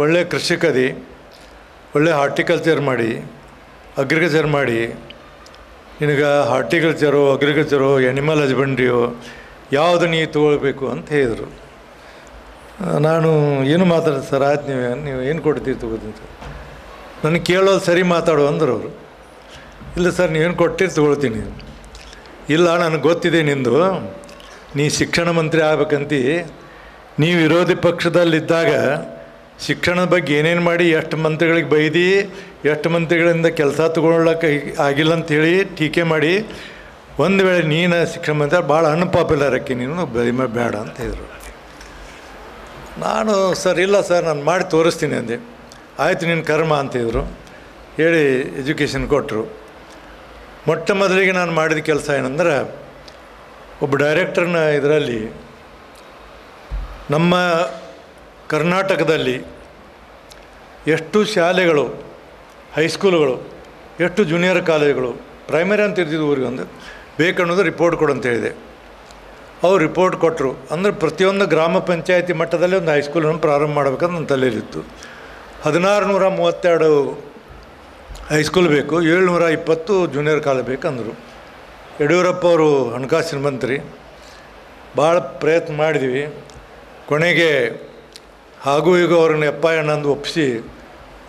S1: ಒಳ್ಳೆ ಕೃಷಿಕದಿ, ಒಳ್ಳೆ ಹಾರ್ಟಿಕಲ್ಚರ್ ಮಾಡಿ ಅಗ್ರಿಕಲ್ಚರ್ ಮಾಡಿ, ನಿನಗೆ ಹಾರ್ಟಿಕಲ್ಚರು ಅಗ್ರಿಕಲ್ಚರು ಎನಿಮಲ್ ಹಸ್ಬೆಂಡ್ರಿಯೋ ಯಾವುದು ನೀ ತೊಗೊಳ್ಬೇಕು ಅಂತ ಹೇಳಿದರು. ನಾನು ಏನು ಮಾತಾಡೋದು ಸರ್, ಆಯ್ತು ನೀವು ಏನು ಕೊಡ್ತೀವಿ ತೊಗೋತೀನಿ ಸರ್. ನನಗೆ ಕೇಳೋದು ಸರಿ ಮಾತಾಡು ಅಂದರು ಅವರು. ಇಲ್ಲ ಸರ್ ನೀವೇನು ಕೊಟ್ಟಿರಿ ತೊಗೊಳ್ತೀನಿ. ಇಲ್ಲ ನನಗೆ ಗೊತ್ತಿದೆ ನಿಂದು, ನೀ ಶಿಕ್ಷಣ ಮಂತ್ರಿ ಆಗ್ಬೇಕಂತ. ನೀವು ವಿರೋಧಿ ಪಕ್ಷದಲ್ಲಿದ್ದಾಗ ಶಿಕ್ಷಣದ ಬಗ್ಗೆ ಏನೇನು ಮಾಡಿ ಎಷ್ಟು ಮಂತ್ರಿಗಳಿಗೆ ಬೈದು ಎಷ್ಟು ಮಂತ್ರಿಗಳಿಂದ ಕೆಲಸ ತೊಗೊಳ್ಳೋಕ್ಕೆ ಆಗಿಲ್ಲ ಅಂಥೇಳಿ ಟೀಕೆ ಮಾಡಿ ಒಂದು ವೇಳೆ ನೀನು ಶಿಕ್ಷಣ ಮಂತ್ರಿ ಭಾಳ ಅನ್ಪಾಪ್ಯುಲರ್ ಆಕಿ, ನೀನು ಬೇಡ ಅಂತ ಹೇಳಿದರು. ನಾನು ಸರ್ ಇಲ್ಲ ಸರ್ ನಾನು ಮಾಡಿ ತೋರಿಸ್ತೀನಿ ಅಂದೆ. ಆಯಿತು ನಿನ್ನ ಕರ್ಮ ಅಂತಿದ್ರು. ಹೇಳಿ ಎಜುಕೇಷನ್ ಕೊಟ್ಟರು. ಮೊಟ್ಟ ಮೊದಲಿಗೆ ನಾನು ಮಾಡಿದ ಕೆಲಸ ಏನಂದ್ರೆ, ಒಬ್ಬ ಡೈರೆಕ್ಟರ್ನ ಇದರಲ್ಲಿ ನಮ್ಮ ಕರ್ನಾಟಕದಲ್ಲಿ ಎಷ್ಟು ಶಾಲೆಗಳು, ಹೈಸ್ಕೂಲುಗಳು, ಎಷ್ಟು ಜೂನಿಯರ್ ಕಾಲೇಜುಗಳು, ಪ್ರೈಮರಿ ಅಂತ ಇರ್ತಿದ್ವು ಊರಿಗೆ ಒಂದು ಬೇಕನ್ನೋದು ರಿಪೋರ್ಟ್ ಕೊಡು ಅಂತ ಹೇಳಿದೆ. ಅವ್ರು ರಿಪೋರ್ಟ್ ಕೊಟ್ಟರು. ಅಂದರೆ ಪ್ರತಿಯೊಂದು ಗ್ರಾಮ ಪಂಚಾಯತಿ ಮಟ್ಟದಲ್ಲಿ ಒಂದು ಹೈಸ್ಕೂಲನ್ನು ಪ್ರಾರಂಭ ಮಾಡಬೇಕಂತ ನನ್ನ ತಲೆಯಲ್ಲಿತ್ತು. 1632 ಹೈಸ್ಕೂಲ್ ಬೇಕು, 720 ಜೂನಿಯರ್ ಕಾಲೇಜ್ ಬೇಕಂದರು. ಯಡಿಯೂರಪ್ಪ ಅವರು ಹಣಕಾಸಿನ ಮಂತ್ರಿ, ಭಾಳ ಪ್ರಯತ್ನ ಮಾಡಿದ್ವಿ. ಕೊನೆಗೆ ಹಾಗೂ ಈಗ ಅವ್ರನ್ನ ಅಣ್ಣಂದು ಒಪ್ಪಿಸಿ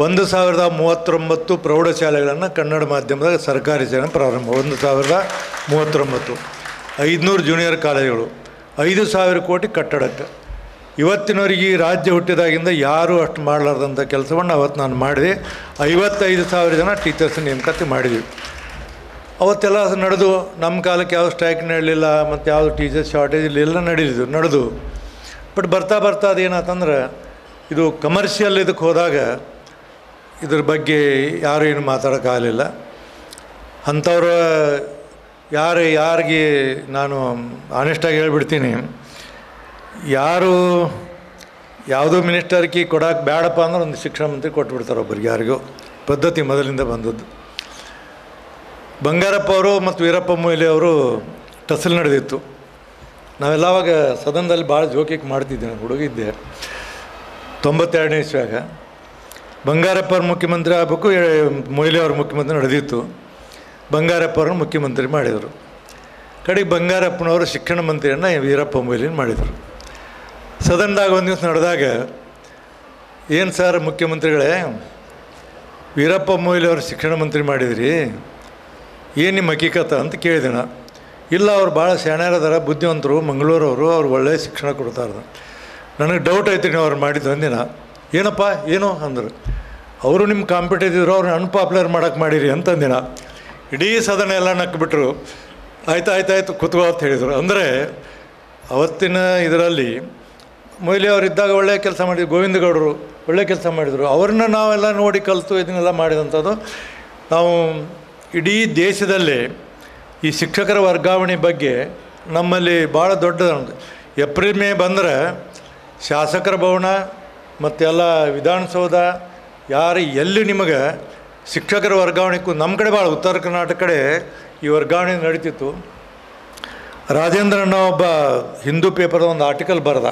S1: 1039 ಪ್ರೌಢಶಾಲೆಗಳನ್ನು ಕನ್ನಡ ಮಾಧ್ಯಮದಾಗ ಸರ್ಕಾರಿ ಶಾಲೆ ಪ್ರಾರಂಭ. 1039, 500 ಜೂನಿಯರ್ ಕಾಲೇಜುಗಳು, 5,000 ಕೋಟಿ ಕಟ್ಟಡಕ್ಕೆ. ಇವತ್ತಿನವರೆಗೆ ಈ ರಾಜ್ಯ ಹುಟ್ಟಿದಾಗಿಂದ ಯಾರೂ ಅಷ್ಟು ಮಾಡಲಾರ್ದಂಥ ಕೆಲಸವನ್ನು ಅವತ್ತು ನಾನು ಮಾಡಿದೆ. 55,000 ಜನ ಟೀಚರ್ಸ್ ನೇಮಕಾತಿ ಮಾಡಿದ್ವಿ. ಅವತ್ತೆಲ್ಲ ನಡೆದು ನಮ್ಮ ಕಾಲಕ್ಕೆ ಯಾವ ಸ್ಟ್ರೈಕ್ ನಡಲಿಲ್ಲ, ಮತ್ತು ಯಾವುದು ಟೀಚರ್ಸ್ ಶಾರ್ಟೇಜ್ ಇಲ್ಲೆಲ್ಲ ನಡೆದು. ಬಟ್ ಬರ್ತಾ ಅದೇನಾತಂದ್ರೆ, ಇದು ಕಮರ್ಷಿಯಲ್ ಇದಕ್ಕೆ ಹೋದಾಗ ಇದ್ರ ಬಗ್ಗೆ ಯಾರು ಏನು ಮಾತಾಡೋಕ್ಕಾಗಲಿಲ್ಲ. ಅಂಥವ್ರು ಯಾರಿಗೆ ನಾನು ಆನೆಸ್ಟಾಗಿ ಹೇಳ್ಬಿಡ್ತೀನಿ, ಯಾರು ಯಾವುದೋ ಮಿನಿಸ್ಟರ್ಗೆ ಕೊಡೋಕೆ ಬೇಡಪ್ಪ ಅಂದ್ರೆ ಒಂದು ಶಿಕ್ಷಣ ಮಂತ್ರಿ ಕೊಟ್ಬಿಡ್ತಾರೆ ಒಬ್ಬರಿಗೆ, ಯಾರಿಗೂ. ಪದ್ಧತಿ ಮೊದಲಿಂದ ಬಂದದ್ದು. ಬಂಗಾರಪ್ಪ ಅವರು ಮತ್ತು ವೀರಪ್ಪ ಮೊಯ್ಲಿ ಅವರು ಟಸಲ್ ನಡೆದಿತ್ತು. ನಾವೆಲ್ಲ ಅವಾಗ ಸದನದಲ್ಲಿ ಭಾಳ ಜೋಕಿಗೆ ಮಾಡ್ತಿದ್ದೆ, ನಾನು ಹುಡುಗಿದ್ದೆ. 92ನೇ ಇಸ್ವಿಯಾಗ ಬಂಗಾರಪ್ಪ ಅವ್ರು ಮುಖ್ಯಮಂತ್ರಿ ಆಗಬೇಕು, ಮೊಯ್ಲಿ ಅವ್ರ ಮುಖ್ಯಮಂತ್ರಿ ನಡೆದಿತ್ತು. ಬಂಗಾರಪ್ಪ ಅವ್ರನ್ನ ಮುಖ್ಯಮಂತ್ರಿ ಮಾಡಿದರು. ಕಡೆಗೆ ಬಂಗಾರಪ್ಪನವರು ಶಿಕ್ಷಣ ಮಂತ್ರಿಯನ್ನು ವೀರಪ್ಪ ಮೊಯ್ಲಿನ ಮಾಡಿದರು. ಸದನದಾಗ ಒಂದು ದಿವಸ ನಡೆದಾಗ, ಏನು ಸರ್ ಮುಖ್ಯಮಂತ್ರಿಗಳೇ, ವೀರಪ್ಪ ಮೊಯ್ಲಿ ಅವರು ಶಿಕ್ಷಣ ಮಂತ್ರಿ ಮಾಡಿದ್ರಿ, ಏನು ನಿಮ್ಮ ಹಕೀಕತ ಅಂತ ಕೇಳಿದೆ ನಾನು. ಇಲ್ಲ ಅವ್ರು ಭಾಳ ಶಾಣ್ಯರದಾರ, ಬುದ್ಧಿವಂತರು, ಮಂಗಳೂರವರು, ಅವ್ರು ಒಳ್ಳೆಯ ಶಿಕ್ಷಣ ಕೊಡ್ತಾರೆ. ನನಗೆ ಡೌಟ್ ಐತ್ರಿ ನೀವು ಅವ್ರು ಮಾಡಿದ್ದು ಅಂದಿನ. ಏನಪ್ಪ ಏನು ಅಂದರು. ಅವರು ನಿಮ್ಮ ಕಾಂಪಿಟೇಟಿವ್ರು, ಅವ್ರನ್ನ ಅನ್ಪಾಪ್ಯುಲರ್ ಮಾಡೋಕ್ಕೆ ಮಾಡಿರಿ ಅಂತಂದಿನ. ಇಡೀ ಸದನ ಎಲ್ಲ ನಕ್ಬಿಟ್ರು. ಆಯ್ತು ಕೂತ್ಕೋ ಅಂತ ಹೇಳಿದರು. ಅಂದರೆ ಅವತ್ತಿನ ಇದರಲ್ಲಿ ಮೊಯ್ಲಿ ಅವರಿದ್ದಾಗ ಒಳ್ಳೆಯ ಕೆಲಸ ಮಾಡಿದ್ರು, ಗೋವಿಂದಗೌಡರು ಒಳ್ಳೆಯ ಕೆಲಸ ಮಾಡಿದರು. ಅವ್ರನ್ನ ನಾವೆಲ್ಲ ನೋಡಿ ಕಲಿತು ಇದನ್ನೆಲ್ಲ ಮಾಡಿದಂಥದ್ದು. ನಾವು ಇಡೀ ದೇಶದಲ್ಲೇ ಈ ಶಿಕ್ಷಕರ ವರ್ಗಾವಣೆ ಬಗ್ಗೆ ನಮ್ಮಲ್ಲಿ ಭಾಳ ದೊಡ್ಡದು. ಏಪ್ರಿಲ್ ಮೇ ಬಂದರೆ ಶಾಸಕರ ಭವನ ಮತ್ತು ಎಲ್ಲ ವಿಧಾನಸೌಧ ಯಾರು ಎಲ್ಲಿ ನಿಮಗೆ ಶಿಕ್ಷಕರ ವರ್ಗಾವಣೆಗೂ ನಮ್ಮ ಕಡೆ ಭಾಳ ಉತ್ತರ ಕರ್ನಾಟಕ ಕಡೆ ಈ ವರ್ಗಾವಣೆ ನಡೀತಿತ್ತು. ರಾಜೇಂದ್ರಣ್ಣ ಒಬ್ಬ ಹಿಂದೂ ಪೇಪರ್ದ ಒಂದು ಆರ್ಟಿಕಲ್ ಬರೆದ,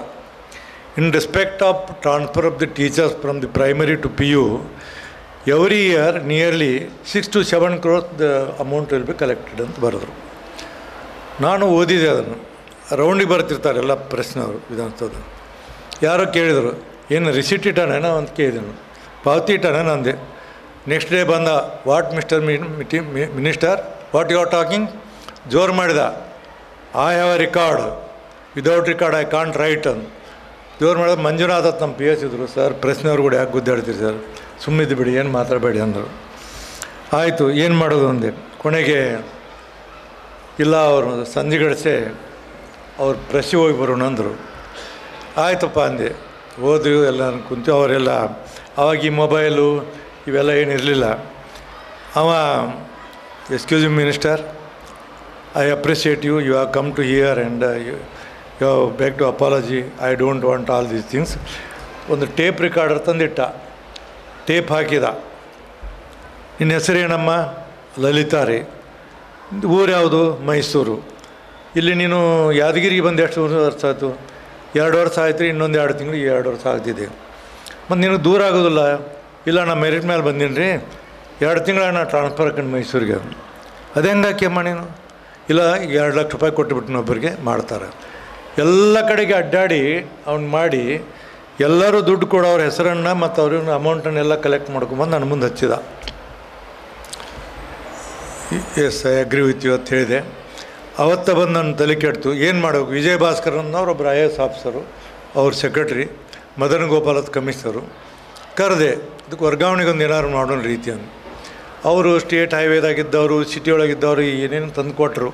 S1: in respect of transfer of the teachers from the primary to PU every year nearly 6 to 7 crores the amount will be collected ಅಂತ ಬರೆದ್ರು. ನಾನು ಓದಿದೆ ಅದನ್ನು. ರೌಂಡಿಗೆ ಬರ್ತಿರ್ತಾರೆ ಎಲ್ಲ ಪ್ರಶ್ನವರು ವಿಧಾನಸೌಧ. ಯಾರೋ ಕೇಳಿದರು, ಏನು ರಿಸಿಟ್ ಇಟ್ಟಾನೇನೋ ಅಂತ ಕೇಳಿದನು. ಪಾವತಿ ಇಟ್ಟಾನೇನೋ ಅಂದೆ. ನೆಕ್ಸ್ಟ್ ಡೇ ಬಂದ, what mister minister what you are talking? ಜೋರು ಮಾಡಿದ, I have a record, without record I can't write ಅಂತ ಜೋರು ಮಾಡಿದ. ಮಂಜುನಾಥ್ ನಮ್ಮ PS ಇದ್ದರು. ಸರ್ ಪ್ರಶ್ನೆಯವ್ರು ಕೂಡ ಯಾಕೆ ಗುದ್ದಾಡ್ತೀರಿ ಸರ್, ಸುಮ್ಮನಿದ್ದು ಬಿಡಿ, ಏನು ಮಾತಾಡಬೇಡಿ ಅಂದರು. ಆಯಿತು, ಏನು ಮಾಡೋದು ಅಂದೆ. ಕೊನೆಗೆ ಇಲ್ಲ, ಅವರು ಸಂಜೆ ಗಡಿಸೆ ಅವ್ರು ಪ್ರೆಸ್ಸಿಗೆ ಹೋಗಿ ಬರೋಣ ಅಂದರು. ಆಯ್ತಪ್ಪ ಅಂದೆ. ಹೋದ್ವಿ, ಎಲ್ಲ ಕುಂತು. ಅವರೆಲ್ಲ ಆವಾಗ ಈ ಮೊಬೈಲು ಇವೆಲ್ಲ ಏನಿರಲಿಲ್ಲ. ಅವ, excuse me minister, I appreciate you, you have come to here and you have back to apology, I don't want all these things. ಒಂದು ಟೇಪ್ ರೆಕಾರ್ಡರ್ ತಂದಿಟ್ಟ, ಟೇಪ್ ಹಾಕಿದ. ನಿನ್ನ ಹೆಸರೇನಮ್ಮ? ಲಲಿತಾ ರೀ. ಊರು ಯಾವುದು? ಮೈಸೂರು. ಇಲ್ಲಿ ನೀನು ಯಾದಗಿರಿಗೆ ಬಂದು ಎಷ್ಟು ವರ್ಷ ಆಯಿತು? 2 ವರ್ಷ ಆಯ್ತು ರೀ, ಇನ್ನೊಂದು 2 ತಿಂಗಳು 2 ವರ್ಷ ಆಗ್ತಿದೆ. ಮತ್ತು ನಿನಗೆ ದೂರ ಆಗೋದಿಲ್ಲ? ಇಲ್ಲ, ನಾನು ಮೆರಿಟ್ ಮೇಲೆ ಬಂದೀನಿ ರೀ, 2 ತಿಂಗಳ ನಾನು ಟ್ರಾನ್ಸ್ಫರ್ ಹಾಕೊಂಡು ಮೈಸೂರಿಗೆ. ಅದೇ ಹೆಂಗಾಕ್ಯಮ್ಮ ನೀನು? ಇಲ್ಲ, 2 ಲಕ್ಷ ರೂಪಾಯಿ ಕೊಟ್ಟುಬಿಟ್ಟು ಒಬ್ಬರಿಗೆ ಮಾಡ್ತಾರೆ. ಎಲ್ಲ ಕಡೆಗೆ ಅಡ್ಡಾಡಿ ಅವ್ನು ಮಾಡಿ ಎಲ್ಲರೂ ದುಡ್ಡು ಕೊಡೋ ಅವ್ರ ಹೆಸರನ್ನು ಮತ್ತು ಅವ್ರನ್ನ ಅಮೌಂಟನ್ನೆಲ್ಲ ಕಲೆಕ್ಟ್ ಮಾಡ್ಕೊಂಬಂದು ನನ್ನ ಮುಂದೆ ಹಚ್ಚಿದ. Yes, I agree with you ಅಂತ ಹೇಳಿದೆ. ಅವತ್ತ ಬಂದು ನನ್ನ ತಲೆ ಕೆಡ್ತು, ಏನು ಮಾಡಬೇಕು? ವಿಜಯ ಭಾಸ್ಕರ್ ಅನ್ನೋರು ಒಬ್ಬರು IAS ಆಫೀಸರು, ಅವ್ರ ಸೆಕ್ರೆಟ್ರಿ, ಮದನ್ ಗೋಪಾಲ್ ಅಂತ ಕಮಿಷನರು. ಕರೆದೆ, ಇದಕ್ಕೆ ವರ್ಗಾವಣೆಗೊಂದು ಏನಾದ್ರು ಮಾಡೋಣ ರೀತಿ ಅಂತ. ಅವರು ಸ್ಟೇಟ್ ಹೈವೇದಾಗಿದ್ದವರು, ಸಿಟಿ ಒಳಗಿದ್ದವರು ಏನೇನು ತಂದು ಕೊಟ್ಟರು.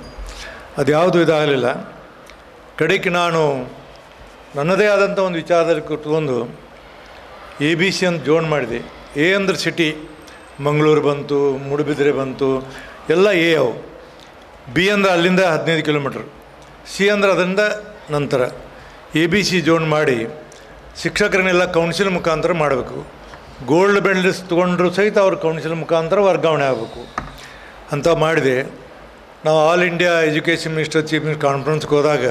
S1: ಅದು ಯಾವುದೂ ಇದಾಗಲಿಲ್ಲ. ಕಡೆಗೆ ನಾನು ನನ್ನದೇ ಆದಂಥ ಒಂದು ವಿಚಾರದಲ್ಲಿ ಕುತ್ಕೊಂಡು ABC ಅಂತ ಜೋನ್ ಮಾಡಿದೆ. A ಅಂದ್ರೆ ಸಿಟಿ, ಮಂಗಳೂರು ಬಂತು, ಮೂಡುಬಿದಿರೆ ಬಂತು, ಎಲ್ಲ A ಅವು. B ಅಂದರೆ ಅಲ್ಲಿಂದ 15 ಕಿಲೋಮೀಟ್ರ್, C ಅಂದರೆ ಅದರಿಂದ ನಂತರ. ABC ಜೋನ್ ಮಾಡಿ ಶಿಕ್ಷಕರನ್ನೆಲ್ಲ ಕೌನ್ಸಿಲ್ ಮುಖಾಂತರ ಮಾಡಬೇಕು. ಗೋಲ್ಡ್ ಮೆಡಲಿಸ್ಟ್ ತೊಗೊಂಡ್ರು ಸಹಿತ ಅವ್ರ ಕೌನ್ಸಿಲ್ ಮುಖಾಂತರ ವರ್ಗಾವಣೆ ಆಗಬೇಕು ಅಂತ ಮಾಡಿದೆ. ನಾವು all India education minister chief minister ಕಾನ್ಫರೆನ್ಸ್ಗೆ ಹೋದಾಗ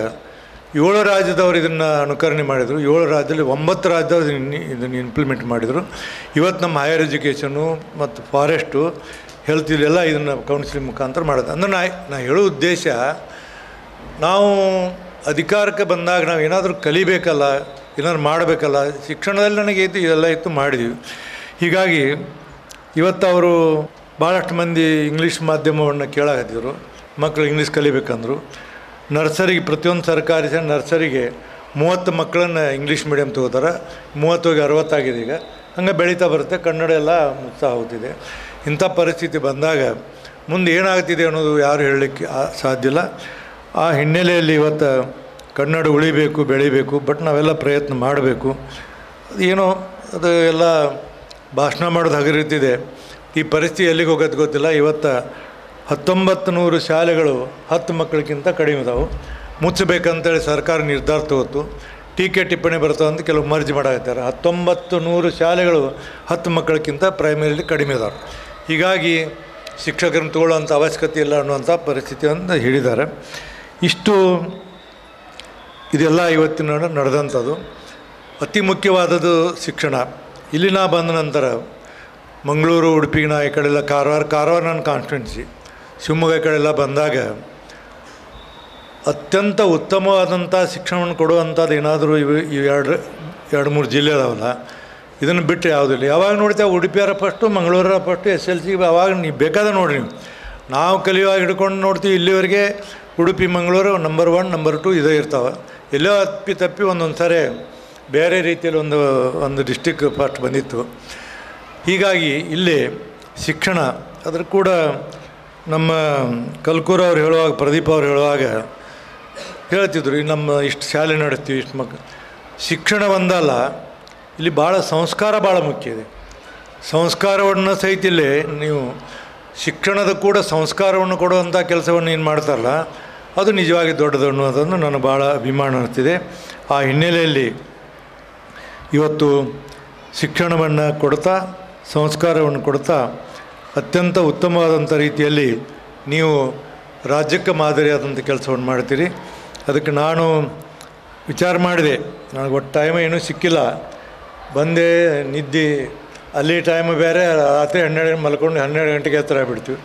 S1: 7 ರಾಜ್ಯದವರು ಇದನ್ನು ಅನುಕರಣೆ ಮಾಡಿದರು. 7 ರಾಜ್ಯದಲ್ಲಿ 9 ರಾಜ್ಯದವರು ಇದನ್ನು ಇಂಪ್ಲಿಮೆಂಟ್ ಮಾಡಿದರು. ಇವತ್ತು ನಮ್ಮ ಹೈಯರ್ ಎಜುಕೇಷನು ಮತ್ತು ಫಾರೆಸ್ಟು, ಹೆಲ್ತ್ ಇಲ್ಲೆಲ್ಲ ಇದನ್ನು ಕೌನ್ಸಿಲಿಂಗ್ ಮುಖಾಂತರ ಮಾಡೋದು. ಅಂದರೆ ನಾ ಹೇಳೋ ಉದ್ದೇಶ, ನಾವು ಅಧಿಕಾರಕ್ಕೆ ಬಂದಾಗ ನಾವು ಏನಾದರೂ ಕಲಿಬೇಕಲ್ಲ, ಏನಾದ್ರು ಮಾಡಬೇಕಲ್ಲ. ಶಿಕ್ಷಣದಲ್ಲಿ ನನಗೆ ಇದೆಲ್ಲ ಇತ್ತು, ಮಾಡಿದ್ದೀವಿ. ಹೀಗಾಗಿ ಇವತ್ತು ಅವರು ಭಾಳಷ್ಟು ಮಂದಿ ಇಂಗ್ಲೀಷ್ ಮಾಧ್ಯಮವನ್ನು ಕೇಳಾಕತ್ತಿದ್ರು. ಮಕ್ಕಳು ಇಂಗ್ಲೀಷ್ ಕಲಿಬೇಕಂದ್ರು. ನರ್ಸರಿಗೆ, ಪ್ರತಿಯೊಂದು ಸರ್ಕಾರಿ ನರ್ಸರಿಗೆ 30 ಮಕ್ಕಳನ್ನು ಇಂಗ್ಲೀಷ್ ಮೀಡಿಯಮ್ ತೊಗೋತಾರೆ. 30 ಹೋಗಿ 60 ಆಗಿದೆ ಈಗ. ಹಂಗೆ ಬೆಳೀತಾ ಬರುತ್ತೆ. ಕನ್ನಡ ಎಲ್ಲ ಮುಕ್ತ ಹೋಗ್ತಿದೆ. ಇಂಥ ಪರಿಸ್ಥಿತಿ ಬಂದಾಗ ಮುಂದೆ ಏನಾಗ್ತಿದೆ ಅನ್ನೋದು ಯಾರು ಹೇಳಲಿಕ್ಕೆ ಸಾಧ್ಯ ಇಲ್ಲ. ಆ ಹಿನ್ನೆಲೆಯಲ್ಲಿ ಇವತ್ತು ಕನ್ನಡ ಉಳಿಬೇಕು, ಬೆಳಿಬೇಕು. ಬಟ್ ನಾವೆಲ್ಲ ಪ್ರಯತ್ನ ಮಾಡಬೇಕು. ಏನೋ ಅದು ಎಲ್ಲ ಭಾಷಣ ಮಾಡೋದು ಹಗರಿತಿದೆ. ಈ ಪರಿಸ್ಥಿತಿ ಎಲ್ಲಿಗೆ ಹೋಗೋದು ಗೊತ್ತಿಲ್ಲ. ಇವತ್ತು 1900 ಶಾಲೆಗಳು 10 ಮಕ್ಕಳಿಗಿಂತ ಕಡಿಮೆ ಇದಾವೆ. ಮುಚ್ಚಬೇಕಂತೇಳಿ ಸರ್ಕಾರ ನಿರ್ಧಾರ ತಗೋತು. ಟೀಕೆ ಟಿಪ್ಪಣಿ ಬರ್ತಾವೆ ಅಂತ ಕೆಲವು ಮರ್ಜಿ ಮಾಡಾಕತ್ತಾರೆ. 1900 ಶಾಲೆಗಳು 10 ಮಕ್ಕಳಿಗಿಂತ ಪ್ರೈಮರಿಲಿ ಕಡಿಮೆ ಇದಾವೆ. ಹೀಗಾಗಿ ಶಿಕ್ಷಕರನ್ನು ತಗೊಳ್ಳೋಂಥ ಅವಶ್ಯಕತೆ ಇಲ್ಲ ಅನ್ನುವಂಥ ಪರಿಸ್ಥಿತಿಯನ್ನು ಹೇಳಿದ್ದಾರೆ. ಇಷ್ಟು ಇದೆಲ್ಲ ಇವತ್ತಿನ ನಡೆದಂಥದ್ದು. ಅತಿ ಮುಖ್ಯವಾದದ್ದು ಶಿಕ್ಷಣ. ಇಲ್ಲಿ ನಾ ಬಂದ ನಂತರ ಮಂಗಳೂರು, ಉಡುಪಿಗೆ ನಾ ಈ ಕಡೆಲ್ಲ ಕಾರವಾರ ನನ್ನ ಕಾನ್ಸ್ಟಿಟ್ಯೂನ್ಸಿ, ಶಿವಮೊಗ್ಗ ಈ ಕಡೆಲ್ಲ ಬಂದಾಗ ಅತ್ಯಂತ ಉತ್ತಮವಾದಂಥ ಶಿಕ್ಷಣವನ್ನು ಕೊಡುವಂಥದ್ದು ಏನಾದರೂ ಇವು 2-3 ಜಿಲ್ಲೆ ಅದಾವಲ್ಲ, ಇದನ್ನು ಬಿಟ್ಟು ಯಾವುದಿಲ್ಲ. ಯಾವಾಗ ನೋಡ್ತೇವೆ ಉಡುಪಿಯರ ಫಸ್ಟು, ಮಂಗಳೂರರ ಫಸ್ಟು, SLC ಅವಾಗ ನೀವು ಬೇಕಾದ ನೋಡಿರಿ. ನಾವು ಕಲಿಯುವಾಗ ಹಿಡ್ಕೊಂಡು ನೋಡ್ತೀವಿ ಇಲ್ಲಿವರೆಗೆ ಉಡುಪಿ, ಮಂಗಳೂರು ನಂಬರ್ 1, ನಂಬರ್ 2 ಇದೇ ಇರ್ತಾವೆ. ಎಲ್ಲೋ ತಪ್ಪಿ ಒಂದೊಂದು ಸಾರಿ ಬೇರೆ ರೀತಿಯಲ್ಲಿ ಒಂದು ಡಿಸ್ಟಿಕ್ ಫಸ್ಟ್ ಬಂದಿತ್ತು. ಹೀಗಾಗಿ ಇಲ್ಲಿ ಶಿಕ್ಷಣ ಅದ್ರ ಕೂಡ ನಮ್ಮ ಕಲ್ಕೂರು ಅವ್ರು ಹೇಳುವಾಗ, ಪ್ರದೀಪ್ ಅವ್ರು ಹೇಳುವಾಗ ಹೇಳ್ತಿದ್ರು, ನಮ್ಮ ಇಷ್ಟು ಶಾಲೆ ನಡೆಸ್ತೀವಿ, ಇಷ್ಟು ಮಕ್ಕಳು. ಶಿಕ್ಷಣ ಒಂದಲ್ಲ, ಇಲ್ಲಿ ಭಾಳ ಸಂಸ್ಕಾರ ಭಾಳ ಮುಖ್ಯ ಇದೆ. ಸಂಸ್ಕಾರವನ್ನು ಸಹಿತ ಇಲ್ಲಿ ನೀವು ಶಿಕ್ಷಣದ ಕೂಡ ಸಂಸ್ಕಾರವನ್ನು ಕೊಡುವಂಥ ಕೆಲಸವನ್ನು ಏನು ಮಾಡ್ತಾರಲ್ಲ, ಅದು ನಿಜವಾಗಿ ದೊಡ್ಡದು ಅನ್ನೋದನ್ನು ನನಗೆ ಭಾಳ ಅಭಿಮಾನ ಅನಿಸ್ತಿದೆ. ಆ ಹಿನ್ನೆಲೆಯಲ್ಲಿ ಇವತ್ತು ಶಿಕ್ಷಣವನ್ನು ಕೊಡ್ತಾ, ಸಂಸ್ಕಾರವನ್ನು ಕೊಡ್ತಾ ಅತ್ಯಂತ ಉತ್ತಮವಾದಂಥ ರೀತಿಯಲ್ಲಿ ನೀವು ರಾಜ್ಯಕ್ಕೆ ಮಾದರಿಯಾದಂಥ ಕೆಲಸವನ್ನು ಮಾಡ್ತೀರಿ. ಅದಕ್ಕೆ ನಾನು ವಿಚಾರ ಮಾಡಿದೆ, ನನಗೆ ಒಟ್ಟು ಟೈಮ್ ಏನೂ ಸಿಕ್ಕಿಲ್ಲ. ಬಂದೆ, ನಿದ್ದೆ ಅಲ್ಲಿ ಟೈಮ್ ಬೇರೆ, ರಾತ್ರಿ 12 ಮಲ್ಕೊಂಡು 12 ಗಂಟೆಗೆ ಹತ್ತಿರ ಬಿಡ್ತೀವಿ,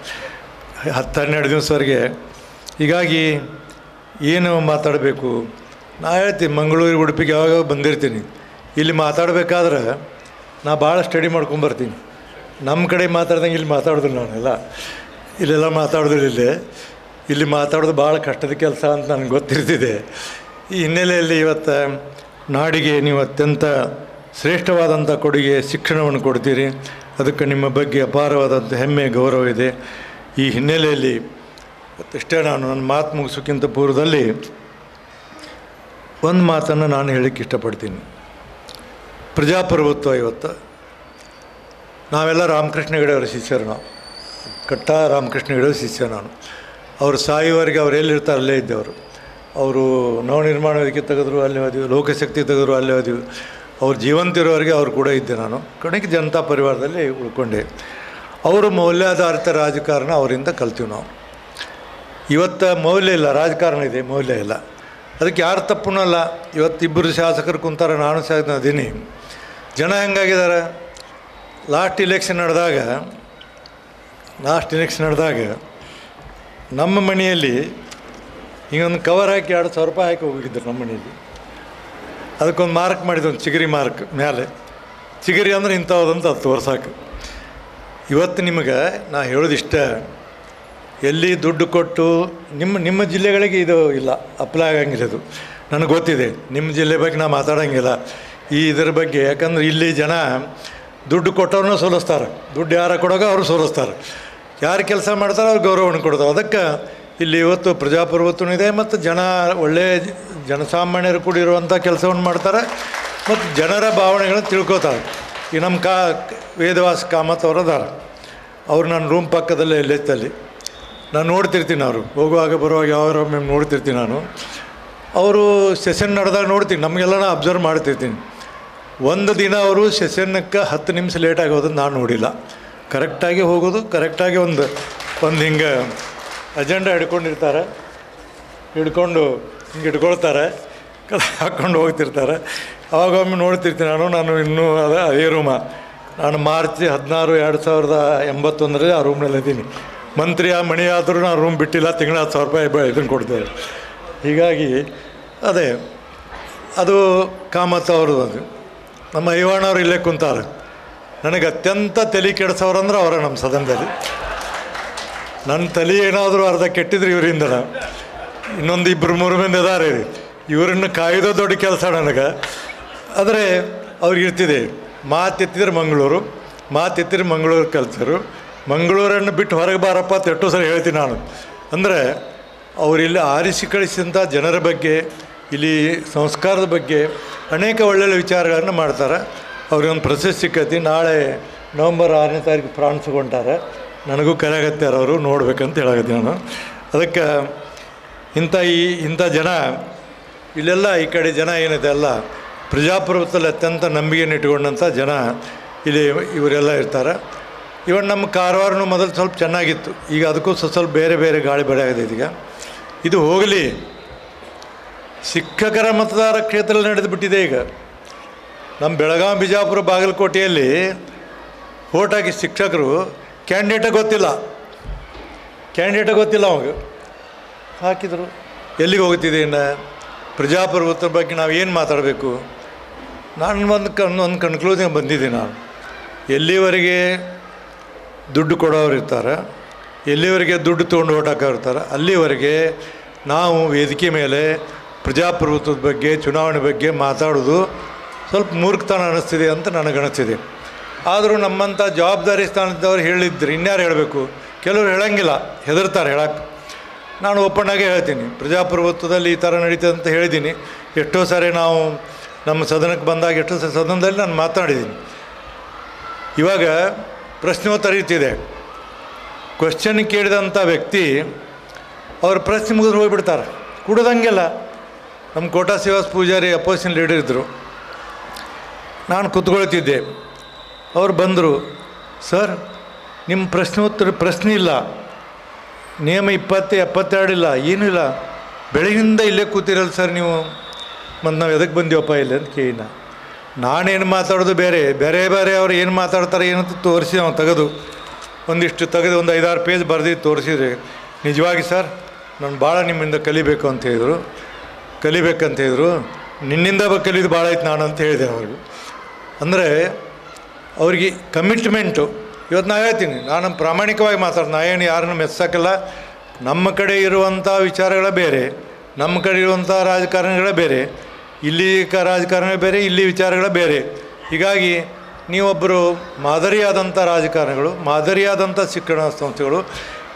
S1: 10-12 ದಿವಸವರೆಗೆ. ಹೀಗಾಗಿ ಏನು ಮಾತಾಡಬೇಕು, ನಾ ಹೇಳ್ತೀನಿ, ಮಂಗಳೂರು ಉಡುಪಿಗೆ ಯಾವಾಗ ಬಂದಿರ್ತೀನಿ, ಇಲ್ಲಿ ಮಾತಾಡಬೇಕಾದ್ರೆ ನಾ ಭಾಳ ಸ್ಟಡಿ ಮಾಡ್ಕೊಂಬರ್ತೀನಿ. ನಮ್ಮ ಕಡೆ ಮಾತಾಡ್ದಂಗೆ ಇಲ್ಲಿ ಮಾತಾಡೋದು ನಾನೆಲ್ಲ, ಇಲ್ಲೆಲ್ಲ ಮಾತಾಡೋದಿಲ್ಲ. ಇಲ್ಲಿ ಮಾತಾಡೋದು ಭಾಳ ಕಷ್ಟದ ಕೆಲಸ ಅಂತ ನನಗೆ ಗೊತ್ತಿರ್ತಿದೆ. ಈ ಹಿನ್ನೆಲೆಯಲ್ಲಿ ಇವತ್ತು ನಾಡಿಗೆ ನೀವು ಅತ್ಯಂತ ಶ್ರೇಷ್ಠವಾದಂಥ ಕೊಡುಗೆ ಶಿಕ್ಷಣವನ್ನು ಕೊಡ್ತೀರಿ. ಅದಕ್ಕೆ ನಿಮ್ಮ ಬಗ್ಗೆ ಅಪಾರವಾದಂಥ ಹೆಮ್ಮೆ, ಗೌರವ ಇದೆ. ಈ ಹಿನ್ನೆಲೆಯಲ್ಲಿ ಇಷ್ಟೇ ನಾನು ನನ್ನ ಮಾತು ಮುಗಿಸೋಕ್ಕಿಂತ ಪೂರ್ವದಲ್ಲಿ ಒಂದು ಮಾತನ್ನು ನಾನು ಹೇಳಕ್ಕೆ ಇಷ್ಟಪಡ್ತೀನಿ. ಪ್ರಜಾಪ್ರಭುತ್ವ ಇವತ್ತು ನಾವೆಲ್ಲ ರಾಮಕೃಷ್ಣ ಹೆಗಡೆಯವರ ಶಿಷ್ಯರು. ನಾವು ಕಟ್ಟ ರಾಮಕೃಷ್ಣ ಹೆಗಡೆಯವರ ಶಿಷ್ಯ ನಾನು. ಅವರು ಸಾಯುವವರೆಗೆ ಅವ್ರು ಎಲ್ಲಿರ್ತಾರೆ ಅಲ್ಲೇ ಇದ್ದವರು. ಅವರು ನವನಿರ್ಮಾಣ ವೇದಿಕೆ ತೆಗೆದ್ರು ಅಲ್ಲೇ ಹೋದ್ವಿ, ಲೋಕಶಕ್ತಿ ತೆಗೆದ್ರು ಅಲ್ಲೇ ಹೋದ್ವಿ. ಅವ್ರು ಜೀವಂತಿರೋವರೆಗೆ ಅವ್ರು ಕೂಡ ಇದ್ದೆ. ನಾನು ಕಡೆಗೆ ಜನತಾ ಪರಿವಾರದಲ್ಲಿ ಉಳ್ಕೊಂಡೆ. ಅವರು ಮೌಲ್ಯಾಧಾರಿತ ರಾಜಕಾರಣ ಅವರಿಂದ ಕಲ್ತೀವಿ ನಾವು. ಇವತ್ತು ಮೌಲ್ಯ ಇಲ್ಲ, ರಾಜಕಾರಣ ಇದೆ, ಮೌಲ್ಯ ಇಲ್ಲ. ಅದಕ್ಕೆ ಯಾರು ತಪ್ಪೂ ಅಲ್ಲ. ಇವತ್ತಿಬ್ಬರು ಶಾಸಕರು ಕುಂತಾರೆ, ನಾನು ಶಾಸಕ ಅದೀನಿ. ಜನ ಹೆಂಗಾಗಿದ್ದಾರೆ, ಲಾಸ್ಟ್ ಇಲೆಕ್ಷನ್ ನಡೆದಾಗ ನಮ್ಮ ಮನೆಯಲ್ಲಿ ಹಿಂಗೊಂದು ಕವರ್ ಹಾಕಿ 2,000 ರೂಪಾಯಿ ಹಾಕಿ ಹೋಗಿದ್ರು ನಮ್ಮ ಮನೆಯಲ್ಲಿ. ಅದಕ್ಕೊಂದು ಮಾರ್ಕ್ ಮಾಡಿದ್ದು, ಒಂದು ಚಿಗರಿ ಮಾರ್ಕ್ ಮೇಲೆ. ಚಿಗರಿ ಅಂದ್ರೆ ಇಂಥವುದಂತ ಅದು ತೋರ್ಸಾಕೆ. ಇವತ್ತು ನಿಮಗೆ ನಾ ಹೇಳೋದಿಷ್ಟ, ಎಲ್ಲಿ ದುಡ್ಡು ಕೊಟ್ಟು ನಿಮ್ಮ ಜಿಲ್ಲೆಗಳಿಗೆ ಇದು ಇಲ್ಲ, ಅಪ್ಲೈ ಆಗಂಗಿಲ್ಲ. ಇದು ನನಗೆ ಗೊತ್ತಿದೆ. ನಿಮ್ಮ ಜಿಲ್ಲೆ ಬಗ್ಗೆ ನಾ ಮಾತಾಡೋಂಗಿಲ್ಲ ಇದರ ಬಗ್ಗೆ. ಯಾಕಂದ್ರೆ ಇಲ್ಲಿ ಜನ ದುಡ್ಡು ಕೊಟ್ಟವ್ರನ್ನ ಸೋಲಿಸ್ತಾರೆ, ದುಡ್ಡು ಯಾರು ಕೊಡೋಗ ಅವರು ಸೋಲಿಸ್ತಾರೆ. ಯಾರು ಕೆಲಸ ಮಾಡ್ತಾರೆ ಅವ್ರು ಗೌರವವನ್ನು ಕೊಡ್ತಾರೆ. ಅದಕ್ಕೆ ಇಲ್ಲಿ ಇವತ್ತು ಪ್ರಜಾಪ್ರಭುತ್ವನೂ ಇದೆ, ಮತ್ತು ಜನ ಒಳ್ಳೆಯ ಜನಸಾಮಾನ್ಯರು ಕೂಡ ಇರುವಂಥ ಕೆಲಸವನ್ನು ಮಾಡ್ತಾರೆ, ಮತ್ತು ಜನರ ಭಾವನೆಗಳನ್ನು ತಿಳ್ಕೊತಾರೆ. ಈ ನಮ್ಮ ವೇದವಾಸ ಕಾಮತ್ ಅವರು ಅದಾರ, ಅವ್ರು ನನ್ನ ರೂಮ್ ಪಕ್ಕದಲ್ಲೇ ಲೆತ್ತಲ್ಲಿ ನಾನು ನೋಡ್ತಿರ್ತೀನಿ. ಅವರು ಹೋಗುವಾಗ ಬರುವಾಗ ಯಾವಾಗೊಮ್ಮೆ ನೋಡ್ತಿರ್ತೀನಿ ನಾನು. ಅವರು ಸೆಷನ್ ನಡೆದಾಗ ನೋಡ್ತೀನಿ, ನಮಗೆಲ್ಲ ನಾನು ಅಬ್ಸರ್ವ್ ಮಾಡ್ತಿರ್ತೀನಿ. ಒಂದು ದಿನ ಅವರು ಸೆಷನ್ನಕ್ಕೆ 10 ನಿಮಿಷ ಲೇಟಾಗಿ ಹೋದದ್ದು ನಾನು ನೋಡಿಲ್ಲ. ಕರೆಕ್ಟಾಗಿ ಹೋಗೋದು, ಕರೆಕ್ಟಾಗಿ ಒಂದು ಹಿಂಗೆ ಅಜೆಂಡಾ ಹಿಡ್ಕೊಂಡಿರ್ತಾರೆ, ಹಿಡ್ಕೊಂಡು ಹಿಂಗೆ ಇಟ್ಕೊಳ್ತಾರೆ, ಹಾಕ್ಕೊಂಡು ಹೋಗ್ತಿರ್ತಾರೆ. ಅವಾಗೊಮ್ಮೆ ನೋಡ್ತಿರ್ತೀನಿ ನಾನು ಇನ್ನೂ ಅದೇ ರೂಮ. ನಾನು ಮಾರ್ಚ್ 16, 2081 ಆ ರೂಮ್ನಲ್ಲಿ ಇದ್ದೀನಿ. ಮಂತ್ರಿ ಆ ಮಣಿ ಆದರೂ ನಾನು ರೂಮ್ ಬಿಟ್ಟಿಲ್ಲ, ತಿಂಗಳ 10,000 ರೂಪಾಯಿ ಇದನ್ನು ಕೊಡ್ತೇವೆ. ಹೀಗಾಗಿ ಅದು ಕಾಮತ್ ಅವ್ರದ್ದು. ಅದು ನಮ್ಮ ಐವಾಣವ್ರು ಇಲ್ಲೇ ಕುಂತಾರೆ. ನನಗೆ ಅತ್ಯಂತ ತಲೆ ಕೆಡಿಸೋರಂದ್ರೆ ಅವರ ನಮ್ಮ ಸದನದಲ್ಲಿ. ನನ್ನ ತಲೆ ಏನಾದರೂ ಅರ್ಧ ಕೆಟ್ಟಿದ್ರು ಇವರಿಂದ. ಇನ್ನೊಂದು 2-3 ಮಂದಿ ಅದಾರೆ, ಇವರನ್ನು ಕಾಯ್ದೋ ದೊಡ್ಡ ಕೆಲಸ ನನಗೆ. ಆದರೆ ಅವ್ರಿಗೆ ಇರ್ತಿದೆ, ಮಾತೆತ್ತಿದ್ರೆ ಮಂಗಳೂರು ಕಲ್ತರು. ಮಂಗಳೂರನ್ನು ಬಿಟ್ಟು ಹೊರಗೆ ಬಾರಪ್ಪ ಅಂತ ಎಷ್ಟೋ ಸರಿ ಹೇಳ್ತೀನಿ ನಾನು. ಅಂದರೆ ಅವರಿಲ್ಲಿ ಆರಿಸಿ ಕಳಿಸಿದಂಥ ಜನರ ಬಗ್ಗೆ, ಇಲ್ಲಿ ಸಂಸ್ಕಾರದ ಬಗ್ಗೆ ಅನೇಕ ಒಳ್ಳೊಳ್ಳೆ ವಿಚಾರಗಳನ್ನು ಮಾಡ್ತಾರೆ. ಅವ್ರಿಗೊಂದು ಪ್ರಶಸ್ತಿ ಸಿಕ್ಕತಿ. ನಾಳೆ ನವಂಬರ್ 6ನೇ ತಾರೀಕು ಫ್ರಾನ್ಸ್ ಹೊಂಟಾರೆ. ನನಗೂ ಕರೆಯಾಗತ್ತಾರೆ, ಅವರು ನೋಡ್ಬೇಕಂತ ಹೇಳಾಗತ್ತೆ ನಾನು. ಅದಕ್ಕೆ ಇಂಥ ಜನ ಇಲ್ಲೆಲ್ಲ ಈ ಕಡೆ ಜನ ಏನಿದೆ ಅಲ್ಲ, ಪ್ರಜಾಪ್ರಭುತ್ವದಲ್ಲಿ ಅತ್ಯಂತ ನಂಬಿಕೆಯನ್ನು ಇಟ್ಕೊಂಡಂಥ ಜನ ಇಲ್ಲಿ ಇವರೆಲ್ಲ ಇರ್ತಾರೆ. ಇವನ್ ನಮ್ಮ ಕಾರವಾರನೂ ಮೊದಲು ಸ್ವಲ್ಪ ಚೆನ್ನಾಗಿತ್ತು, ಈಗ ಅದಕ್ಕೂ ಸ್ವಲ್ಪ ಬೇರೆ ಗಾಳಿ ಬೆಳೆ ಆಗಿದೆ. ಈಗ ಇದು ಹೋಗಲಿ, ಶಿಕ್ಷಕರ ಮತದಾರ ಕ್ಷೇತ್ರದಲ್ಲಿ ನಡೆದು ಬಿಟ್ಟಿದೆ. ಈಗ ನಮ್ಮ ಬೆಳಗಾವಿ, ಬಿಜಾಪುರ, ಬಾಗಲಕೋಟೆಯಲ್ಲಿ ವೋಟ್ ಹಾಕಿ ಶಿಕ್ಷಕರು ಕ್ಯಾಂಡಿಡೇಟೇ ಗೊತ್ತಿಲ್ಲ ಅವಾಗ ಹಾಕಿದರು. ಎಲ್ಲಿಗೆ ಹೋಗ್ತಿದೆ ಇನ್ನು ಪ್ರಜಾಪ್ರಭುತ್ವ ಬಗ್ಗೆ ನಾವು ಏನು ಮಾತಾಡಬೇಕು? ನಾನು ಒಂದು ಕನ್ಕ್ಲೂಷನ್ಗೆ ಬಂದಿದ್ದೀನಿ. ನಾನು ಎಲ್ಲಿವರೆಗೆ ದುಡ್ಡು ಕೊಡೋರು ಇರ್ತಾರೆ, ಎಲ್ಲಿವರೆಗೆ ದುಡ್ಡು ತೊಗೊಂಡು ಓಟ್ ಹಾಕೋರ್ತಾರೆ, ಅಲ್ಲಿವರೆಗೆ ನಾವು ವೇದಿಕೆ ಮೇಲೆ ಪ್ರಜಾಪ್ರಭುತ್ವದ ಬಗ್ಗೆ, ಚುನಾವಣೆ ಬಗ್ಗೆ ಮಾತಾಡೋದು ಸ್ವಲ್ಪ ಮೂರ್ಖತನ ಅನ್ನಿಸ್ತಿದೆ ಅಂತ ನನಗನ್ನಿಸ್ತಿದೆ. ಆದರೂ ನಮ್ಮಂಥ ಜವಾಬ್ದಾರಿ ಸ್ಥಾನದವ್ರು ಹೇಳಿದ್ರು, ಇನ್ಯಾರು ಹೇಳಬೇಕು? ಕೆಲವರು ಹೇಳೋಂಗಿಲ್ಲ, ಹೆದರ್ತಾರೆ ಹೇಳಕ್ಕೆ. ನಾನು ಓಪನ್ನಾಗೇ ಹೇಳ್ತೀನಿ, ಪ್ರಜಾಪ್ರಭುತ್ವದಲ್ಲಿ ಈ ಥರ ನಡೀತದೆ ಅಂತ ಹೇಳಿದ್ದೀನಿ. ಎಷ್ಟೋ ಸಾರಿ ನಾವು ನಮ್ಮ ಸದನಕ್ಕೆ ಬಂದಾಗ ಎಷ್ಟು ಸದನದಲ್ಲಿ ನಾನು ಮಾತನಾಡಿದ್ದೀನಿ. ಇವಾಗ ಪ್ರಶ್ನೋತ್ತರ ರೀತಿದೆ. ಕ್ವಶನ್ ಕೇಳಿದಂಥ ವ್ಯಕ್ತಿ ಅವ್ರ ಪ್ರಶ್ನೆ ಮುಗಿದ್ರು ಹೋಗ್ಬಿಡ್ತಾರೆ, ಕೂಡೋದಂಗೆಲ್ಲ. ನಮ್ಮ ಕೋಟಾ ಶ್ರೀನಿವಾಸ ಪೂಜಾರಿ ಅಪೋಸಿಷನ್ ಲೀಡರ್ ಇದ್ದರು. ನಾನು ಕೂತ್ಕೊಳ್ತಿದ್ದೆ, ಅವ್ರು ಬಂದರು, ಸರ್ ನಿಮ್ಮ ಪ್ರಶ್ನೆ ಇಲ್ಲ, ನಿಯಮ 72 ಇಲ್ಲ, ಏನೂ ಇಲ್ಲ, ಬೆಳಗಿನಿಂದ ಇಲ್ಲೇ ಕೂತಿರಲ್ಲ ಸರ್ ನೀವು, ಮತ್ತು ನಾವು ಎದಕ್ಕೆ ಬಂದೀವಪ್ಪ ಇಲ್ಲಿ ಅಂತ ಕೇಳಿನ. ನಾನೇನು ಮಾತಾಡೋದು ಬೇರೆ ಬೇರೆ ಬೇರೆ ಅವ್ರು ಏನು ಮಾತಾಡ್ತಾರೆ ಏನಂತ ತೋರಿಸಿ ನಾವು ತೆಗೆದು ಒಂದಿಷ್ಟು ತೆಗೆದು ಒಂದು 5-6 ಪೇಜ್ ಬರೆದು ತೋರಿಸಿದ್ರೆ, ನಿಜವಾಗಿ ಸರ್ ನಾನು ಭಾಳ ನಿಮ್ಮಿಂದ ಕಲಿಬೇಕು ಅಂತ ಹೇಳಿದರು. ನಿನ್ನಿಂದ ಕಲಿಯೋದು ಭಾಳ ಆಯ್ತು ನಾನು ಅಂತ ಹೇಳಿದೆ ಅವ್ರಿಗೆ. ಅಂದರೆ ಅವ್ರಿಗೆ ಕಮಿಟ್ಮೆಂಟು. ಇವತ್ತು ನಾನು ಹೇಳ್ತೀನಿ, ನಾನು ಪ್ರಾಮಾಣಿಕವಾಗಿ ಮಾತಾಡ್ತೀನಿ, ನಾ ಏನು ಯಾರನ್ನು ಮೆಚ್ಚೋಕ್ಕಲ್ಲ. ನಮ್ಮ ಕಡೆ ಇರುವಂಥ ವಿಚಾರಗಳೇ ಬೇರೆ, ನಮ್ಮ ಕಡೆ ಇರುವಂಥ ರಾಜಕಾರಣಿಗಳೇ ಬೇರೆ, ಇಲ್ಲಿ ರಾಜಕಾರಣ ಬೇರೆ, ಇಲ್ಲಿ ವಿಚಾರಗಳೇ ಬೇರೆ. ಹೀಗಾಗಿ ನೀವೊಬ್ಬರು ಮಾದರಿಯಾದಂಥ ರಾಜಕಾರಣಿಗಳು, ಮಾದರಿಯಾದಂಥ ಶಿಕ್ಷಣ ಸಂಸ್ಥೆಗಳು,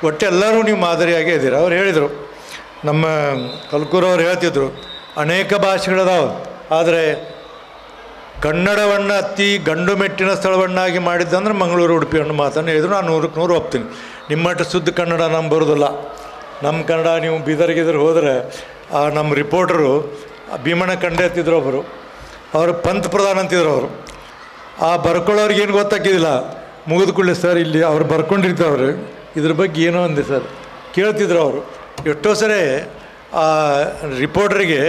S1: ಒಟ್ಟೆಲ್ಲರೂ ನೀವು ಮಾದರಿಯಾಗೇ ಇದ್ದೀರ. ಅವ್ರು ಹೇಳಿದರು, ನಮ್ಮ ಕಲ್ಕೂರು ಅವ್ರು ಹೇಳ್ತಿದ್ರು, ಅನೇಕ ಭಾಷೆಗಳದಾವೆ, ಆದರೆ ಕನ್ನಡವನ್ನು ಅತಿ ಗಂಡು ಮೆಟ್ಟಿನ ಸ್ಥಳವನ್ನಾಗಿ ಮಾಡಿದ್ದಂದ್ರೆ ಮಂಗಳೂರು, ಉಡುಪಿ ಅನ್ನೋ ಮಾತನ್ನು ಹೇಳಿದ್ರು. ನಾನು 100ಕ್ಕೆ 100 ಒಪ್ತೀನಿ. ನಿಮ್ಮಟ್ಟು ಶುದ್ಧ ಕನ್ನಡ ನಮ್ಮ ಬರೋದಿಲ್ಲ. ನಮ್ಮ ಕನ್ನಡ ನೀವು ಬೀದರ್ಗಿದ್ರೆ ಹೋದರೆ ನಮ್ಮ ರಿಪೋರ್ಟರು ಭೀಮಣ್ಣ ಕಂಡೆ ಎತ್ತಿದ್ರು ಒಬ್ಬರು, ಅವರು ಪಂತ್ ಪ್ರಧಾನ್ ಅಂತಿದ್ರು. ಅವರು ಬರ್ಕೊಳ್ಳೋರಿಗೆ ಏನು ಗೊತ್ತಾಗಿದ್ದಿಲ್ಲ. ಮುಗಿದ ಕೂಡಲೇ ಸರ್ ಇಲ್ಲಿ ಅವ್ರು ಬರ್ಕೊಂಡಿರ್ತಾವ್ರು, ಇದ್ರ ಬಗ್ಗೆ ಏನೋ ಅಂದೆ ಸರ್ ಕೇಳ್ತಿದ್ರು ಅವರು. ಎಷ್ಟೋ ಸರಿ ಆ ರಿಪೋರ್ಟ್ರಿಗೆ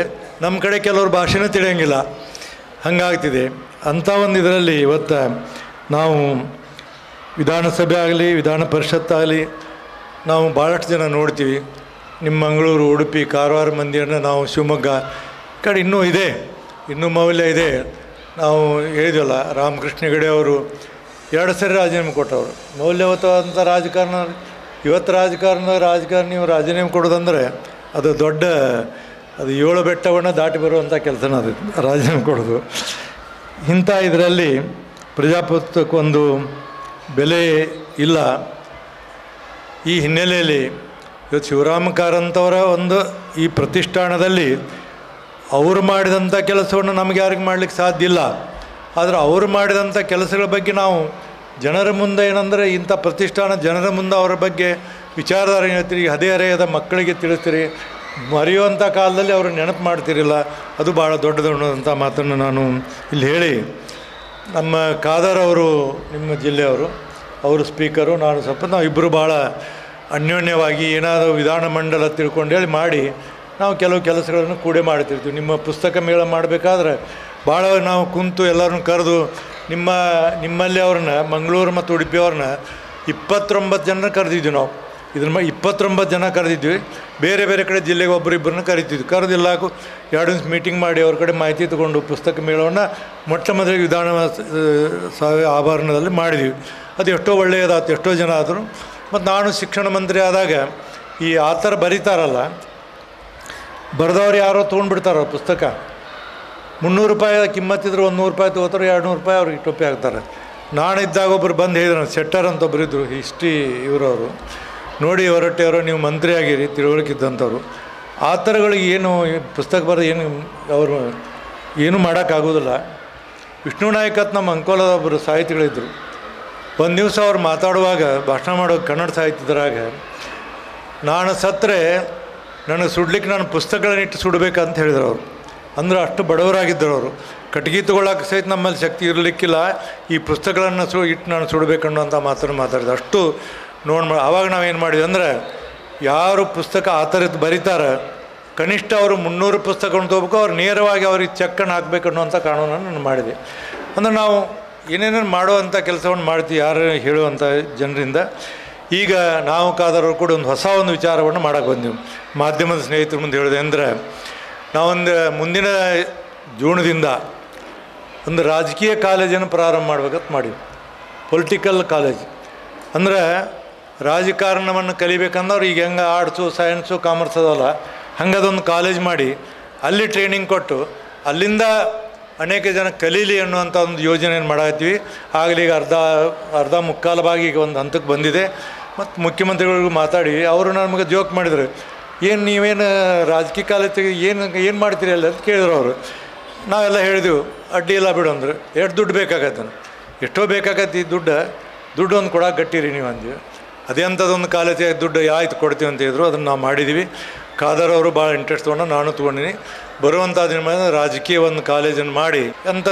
S1: ನಮ್ಮ ಕಡೆ ಕೆಲವ್ರು ಭಾಷೆನೇ ತಿಳಿಯೋಂಗಿಲ್ಲ, ಹಂಗಾಗ್ತಿದೆ. ಅಂಥ ಒಂದು ಇದರಲ್ಲಿ ಇವತ್ತು ನಾವು ವಿಧಾನಸಭೆ ಆಗಲಿ, ವಿಧಾನ ಪರಿಷತ್ತಾಗಲಿ, ನಾವು ಭಾಳಷ್ಟು ಜನ ನೋಡ್ತೀವಿ. ನಿಮ್ಮ ಮಂಗಳೂರು, ಉಡುಪಿ, ಕಾರವಾರ ಮಂದಿಯನ್ನು ನಾವು ಶಿವಮೊಗ್ಗ ಕಡೆ ಇನ್ನೂ ಮೌಲ್ಯ ಇದೆ. ನಾವು ಹೇಳಿದ್ವಲ್ಲ, ರಾಮಕೃಷ್ಣ ಹೆಗಡೆ ಅವರು 2 ಸರಿ ರಾಜೀನಾಮೆ ಕೊಟ್ಟವರು. ಮೌಲ್ಯಯುತವಾದಂಥ ರಾಜಕಾರಣ. ಇವತ್ತು ರಾಜಕಾರಣ ನೀವು ರಾಜೀನಾಮೆ ಕೊಡೋದಂದರೆ ಅದು ದೊಡ್ಡ, ಅದು 7 ಬೆಟ್ಟವನ್ನು ದಾಟಿ ಬರುವಂಥ ಕೆಲಸನ ಅದು ರಾಜೀನಾಮೆ ಕೊಡೋದು. ಇಂಥ ಇದರಲ್ಲಿ ಪ್ರಜಾಪ್ರಭುತ್ವಕ್ಕೊಂದು ಬೆಲೆ ಇಲ್ಲ. ಈ ಹಿನ್ನೆಲೆಯಲ್ಲಿ ಇವತ್ತು ಶಿವರಾಮ ಕಾರಂತವರ ಒಂದು ಈ ಪ್ರತಿಷ್ಠಾನದಲ್ಲಿ ಅವರು ಮಾಡಿದಂಥ ಕೆಲಸವನ್ನು ನಮಗೆ ಯಾರಿಗೆ ಮಾಡಲಿಕ್ಕೆ ಸಾಧ್ಯ ಇಲ್ಲ. ಆದರೆ ಅವರು ಮಾಡಿದಂಥ ಕೆಲಸಗಳ ಬಗ್ಗೆ ನಾವು ಜನರ ಮುಂದೆ ಏನಂದರೆ, ಇಂಥ ಪ್ರತಿಷ್ಠಾನ ಜನರ ಮುಂದೆ ಅವರ ಬಗ್ಗೆ ವಿಚಾರಧಾರೆ ಹೇಳ್ತೀರಿ, ಹದಿಹರೆಯದ ಮಕ್ಕಳಿಗೆ ತಿಳಿಸ್ತೀರಿ, ಮರೆಯುವಂಥ ಕಾಲದಲ್ಲಿ ಅವರು ನೆನಪು ಮಾಡ್ತಿರಿಲ್ಲ. ಅದು ಭಾಳ ದೊಡ್ಡದಂಥ ಮಾತನ್ನು ನಾನು ಇಲ್ಲಿ ಹೇಳಿ, ನಮ್ಮ ಖಾದರ್ ಅವರು ನಿಮ್ಮ ಜಿಲ್ಲೆಯವರು, ಅವರು ಸ್ಪೀಕರು, ನಾವು ಇಬ್ಬರು ಭಾಳ ಅನ್ಯೋನ್ಯವಾಗಿ ಏನಾದರೂ ವಿಧಾನಮಂಡಲ ತಿಳ್ಕೊಂಡು ಹೇಳಿ ಮಾಡಿ ನಾವು ಕೆಲವು ಕೆಲಸಗಳನ್ನು ಕೂಡೆ ಮಾಡ್ತಿರ್ತೀವಿ. ನಿಮ್ಮ ಪುಸ್ತಕ ಮೇಳ ಮಾಡಬೇಕಾದ್ರೆ ಭಾಳ ನಾವು ಕುಂತು ಎಲ್ಲರನ್ನು ಕರೆದು ನಿಮ್ಮಲ್ಲಿ ಅವ್ರನ್ನ ಮಂಗಳೂರು ಮತ್ತು ಉಡುಪಿ ಅವ್ರನ್ನ 29 ಜನ ಕರೆದಿದ್ವಿ. ನಾವು 29 ಜನ ಕರೆದಿದ್ವಿ. ಬೇರೆ ಬೇರೆ ಕಡೆ ಜಿಲ್ಲೆಗೆ ಒಬ್ಬರಿಬ್ಬರನ್ನ ಕರಿತಿದ್ವಿ. ಕರೆದಿಲ್ಲ 2 ದಿವಸ ಮೀಟಿಂಗ್ ಮಾಡಿ ಅವ್ರ ಕಡೆ ಮಾಹಿತಿ ತಗೊಂಡು ಪುಸ್ತಕ ಮೇಳವನ್ನು ಮೊಟ್ಟ ಮೊದಲಿಗೆ ವಿಧಾನ ಆಭರಣದಲ್ಲಿ ಮಾಡಿದ್ವಿ. ಅದು ಎಷ್ಟೋ ಒಳ್ಳೆಯದಾಯ್ತು, ಎಷ್ಟೋ ಜನ ಆದರು. ಮತ್ತು ನಾನು ಶಿಕ್ಷಣ ಮಂತ್ರಿ ಆದಾಗ ಈ ಆ ಥರ ಬರೀತಾರಲ್ಲ, ಬರೆದವ್ರು ಯಾರೋ ತೊಗೊಂಡ್ಬಿಡ್ತಾರೋ ಪುಸ್ತಕ, 300 ರೂಪಾಯಿ ಕಿಮ್ಮತ್ತಿದ್ರು, 100 ರೂಪಾಯಿ ತೊಗೋತಾರೆ, 200 ರೂಪಾಯಿ ಅವ್ರಿಗೆ ಟೊಪ್ಪಿ ಹಾಕ್ತಾರೆ. ನಾನಿದ್ದಾಗ ಒಬ್ಬರು ಬಂದು ಹೇಳಿದ್ರು, ಸೆಟ್ಟರ್ ಅಂತ ಒಬ್ಬರು ಇದ್ದರು, ಹಿಸ್ಟ್ರಿ ಇವರವರು, ನೋಡಿ ಹೊರಟೆಯವರು ನೀವು ಮಂತ್ರಿ ಆಗಿರಿ, ತಿಳುವಳಿಕಿದ್ದಂಥವ್ರು, ಆ ಥರಗಳಿಗೆ ಏನು ಪುಸ್ತಕ ಬರೆದು ಅವರು ಏನೂ ಮಾಡೋಕ್ಕಾಗೋದಿಲ್ಲ. ವಿಷ್ಣು ನಾಯಕತ್ ನಮ್ಮ ಅಂಕೋಲದ ಒಬ್ಬರು ಸಾಹಿತಿಗಳಿದ್ದರು. ಒಂದು ದಿವಸ ಅವ್ರು ಮಾತಾಡುವಾಗ, ಭಾಷಣ ಮಾಡೋ ಕನ್ನಡ ಸಾಹಿತ್ಯದ್ರಾಗ, ನಾನು ಸತ್ತರೆ ನನಗೆ ಸುಡ್ಲಿಕ್ಕೆ ನಾನು ಪುಸ್ತಕಗಳನ್ನಿಟ್ಟು ಸುಡಬೇಕಂತ ಹೇಳಿದ್ರು ಅವರು. ಅಂದ್ರೆ ಅಷ್ಟು ಬಡವರಾಗಿದ್ದರು ಅವರು. ಕಟ್ಗೆ ತೊಗೊಳಕ್ಕೆ ಸಹಿತ ನಮ್ಮಲ್ಲಿ ಶಕ್ತಿ ಇರಲಿಕ್ಕಿಲ್ಲ, ಈ ಪುಸ್ತಕಗಳನ್ನು ಇಟ್ಟು ನಾನು ಸುಡಬೇಕನ್ನುವಂಥ ಮಾತನ್ನು ಮಾತಾಡಿದೆ. ಅಷ್ಟು ಆವಾಗ ನಾವೇನು ಮಾಡಿದ್ವಿ ಅಂದರೆ, ಯಾರು ಪುಸ್ತಕ ಆ ಥರದ್ದು ಬರೀತಾರೆ ಕನಿಷ್ಠ ಅವರು 300 ಪುಸ್ತಕವನ್ನು ತೊಗೋಬೇಕು, ಅವ್ರು ನೇರವಾಗಿ ಅವ್ರಿಗೆ ಚೆಕ್ಕನ್ನು ಹಾಕಬೇಕು ಅನ್ನುವಂಥ ಕಾನೂನನ್ನು ನಾನು ಮಾಡಿದೆ. ಅಂದರೆ ನಾವು ಏನೇನೇನು ಮಾಡುವಂಥ ಕೆಲಸವನ್ನು ಮಾಡ್ತೀವಿ ಯಾರು ಹೇಳುವಂಥ ಜನರಿಂದ. ಈಗ ನಾವು ಕಾದವರು ಕೂಡ ಒಂದು ಹೊಸ ವಿಚಾರವನ್ನು ಮಾಡೋಕ್ಕೆ ಬಂದೆವು. ಮಾಧ್ಯಮದ ಸ್ನೇಹಿತರ ಮುಂದೆ ಹೇಳಿದೆ ಅಂದರೆ, ನಾವೊಂದು ಮುಂದಿನ ಜೂನ್ದಿಂದ ಒಂದು ರಾಜಕೀಯ ಕಾಲೇಜನ್ನು ಪ್ರಾರಂಭ ಮಾಡ್ಬೇಕಂತ ಮಾಡಿವಿ. ಪೊಲಿಟಿಕಲ್ ಕಾಲೇಜ್ ಅಂದರೆ ರಾಜಕಾರಣವನ್ನು ಕಲಿಬೇಕಂದ್ರೆ ಈಗ ಹೆಂಗೆ ಆರ್ಟ್ಸು, ಸೈನ್ಸು, ಕಾಮರ್ಸ್ ಅದಲ್ಲ, ಹಂಗೆ ಅದೊಂದು ಕಾಲೇಜ್ ಮಾಡಿ ಅಲ್ಲಿ ಟ್ರೈನಿಂಗ್ ಕೊಟ್ಟು ಅಲ್ಲಿಂದ ಅನೇಕ ಜನ ಕಲೀಲಿ ಅನ್ನುವಂಥ ಒಂದು ಯೋಜನೆಯನ್ನು ಮಾಡತ್ತೀವಿ. ಆಗಲಿ ಈಗ ಅರ್ಧ ಮುಕ್ಕಾಲು ಭಾಗ ಈಗ ಒಂದು ಹಂತಕ್ಕೆ ಬಂದಿದೆ. ಮತ್ತು ಮುಖ್ಯಮಂತ್ರಿಗಳಿಗೂ ಮಾತಾಡಿ ಅವರು ನಮಗೆ ಜೋಕ್ ಮಾಡಿದರು, ನೀವೇನು ರಾಜಕೀಯ ಕಾಲೇಜಿಗೆ ಏನು ಮಾಡ್ತೀರಿ ಅಲ್ಲ ಅಂತ ಕೇಳಿದ್ರು ಅವರು. ನಾವೆಲ್ಲ ಹೇಳಿದೆವು ಅಡ್ಡಿ ಇಲ್ಲ ಬಿಡು ಅಂದ್ರೆ ಎಷ್ಟು ದುಡ್ಡು ಬೇಕಾಗತ್ತೆ ಎಷ್ಟೋ ಬೇಕಾಗತ್ತೆ ಈ ದುಡ್ಡು ಒಂದು ಕೊಡಕ್ಕೆ ಗಟ್ಟಿರಿ ನೀವು ಅಂದ್ವಿ. ಅದೇ ಅಂಥದ್ದೊಂದು ಕಾಲೇಜ್ ದುಡ್ಡು ಆಯ್ತು ಕೊಡ್ತೀವಿ ಅಂತ ಹೇಳಿದ್ರು. ಅದನ್ನು ನಾವು ಮಾಡಿದ್ದೀವಿ. ಖಾದರ್ ಅವರು ಭಾಳ ಇಂಟ್ರೆಸ್ಟ್ ತೊಗೊಂಡು ನಾನು ತೊಗೊಂಡಿನಿ. ಬರುವಂಥ ದಿನ ಮೇಲೆ ರಾಜಕೀಯ ಒಂದು ಕಾಲೇಜನ್ನು ಮಾಡಿ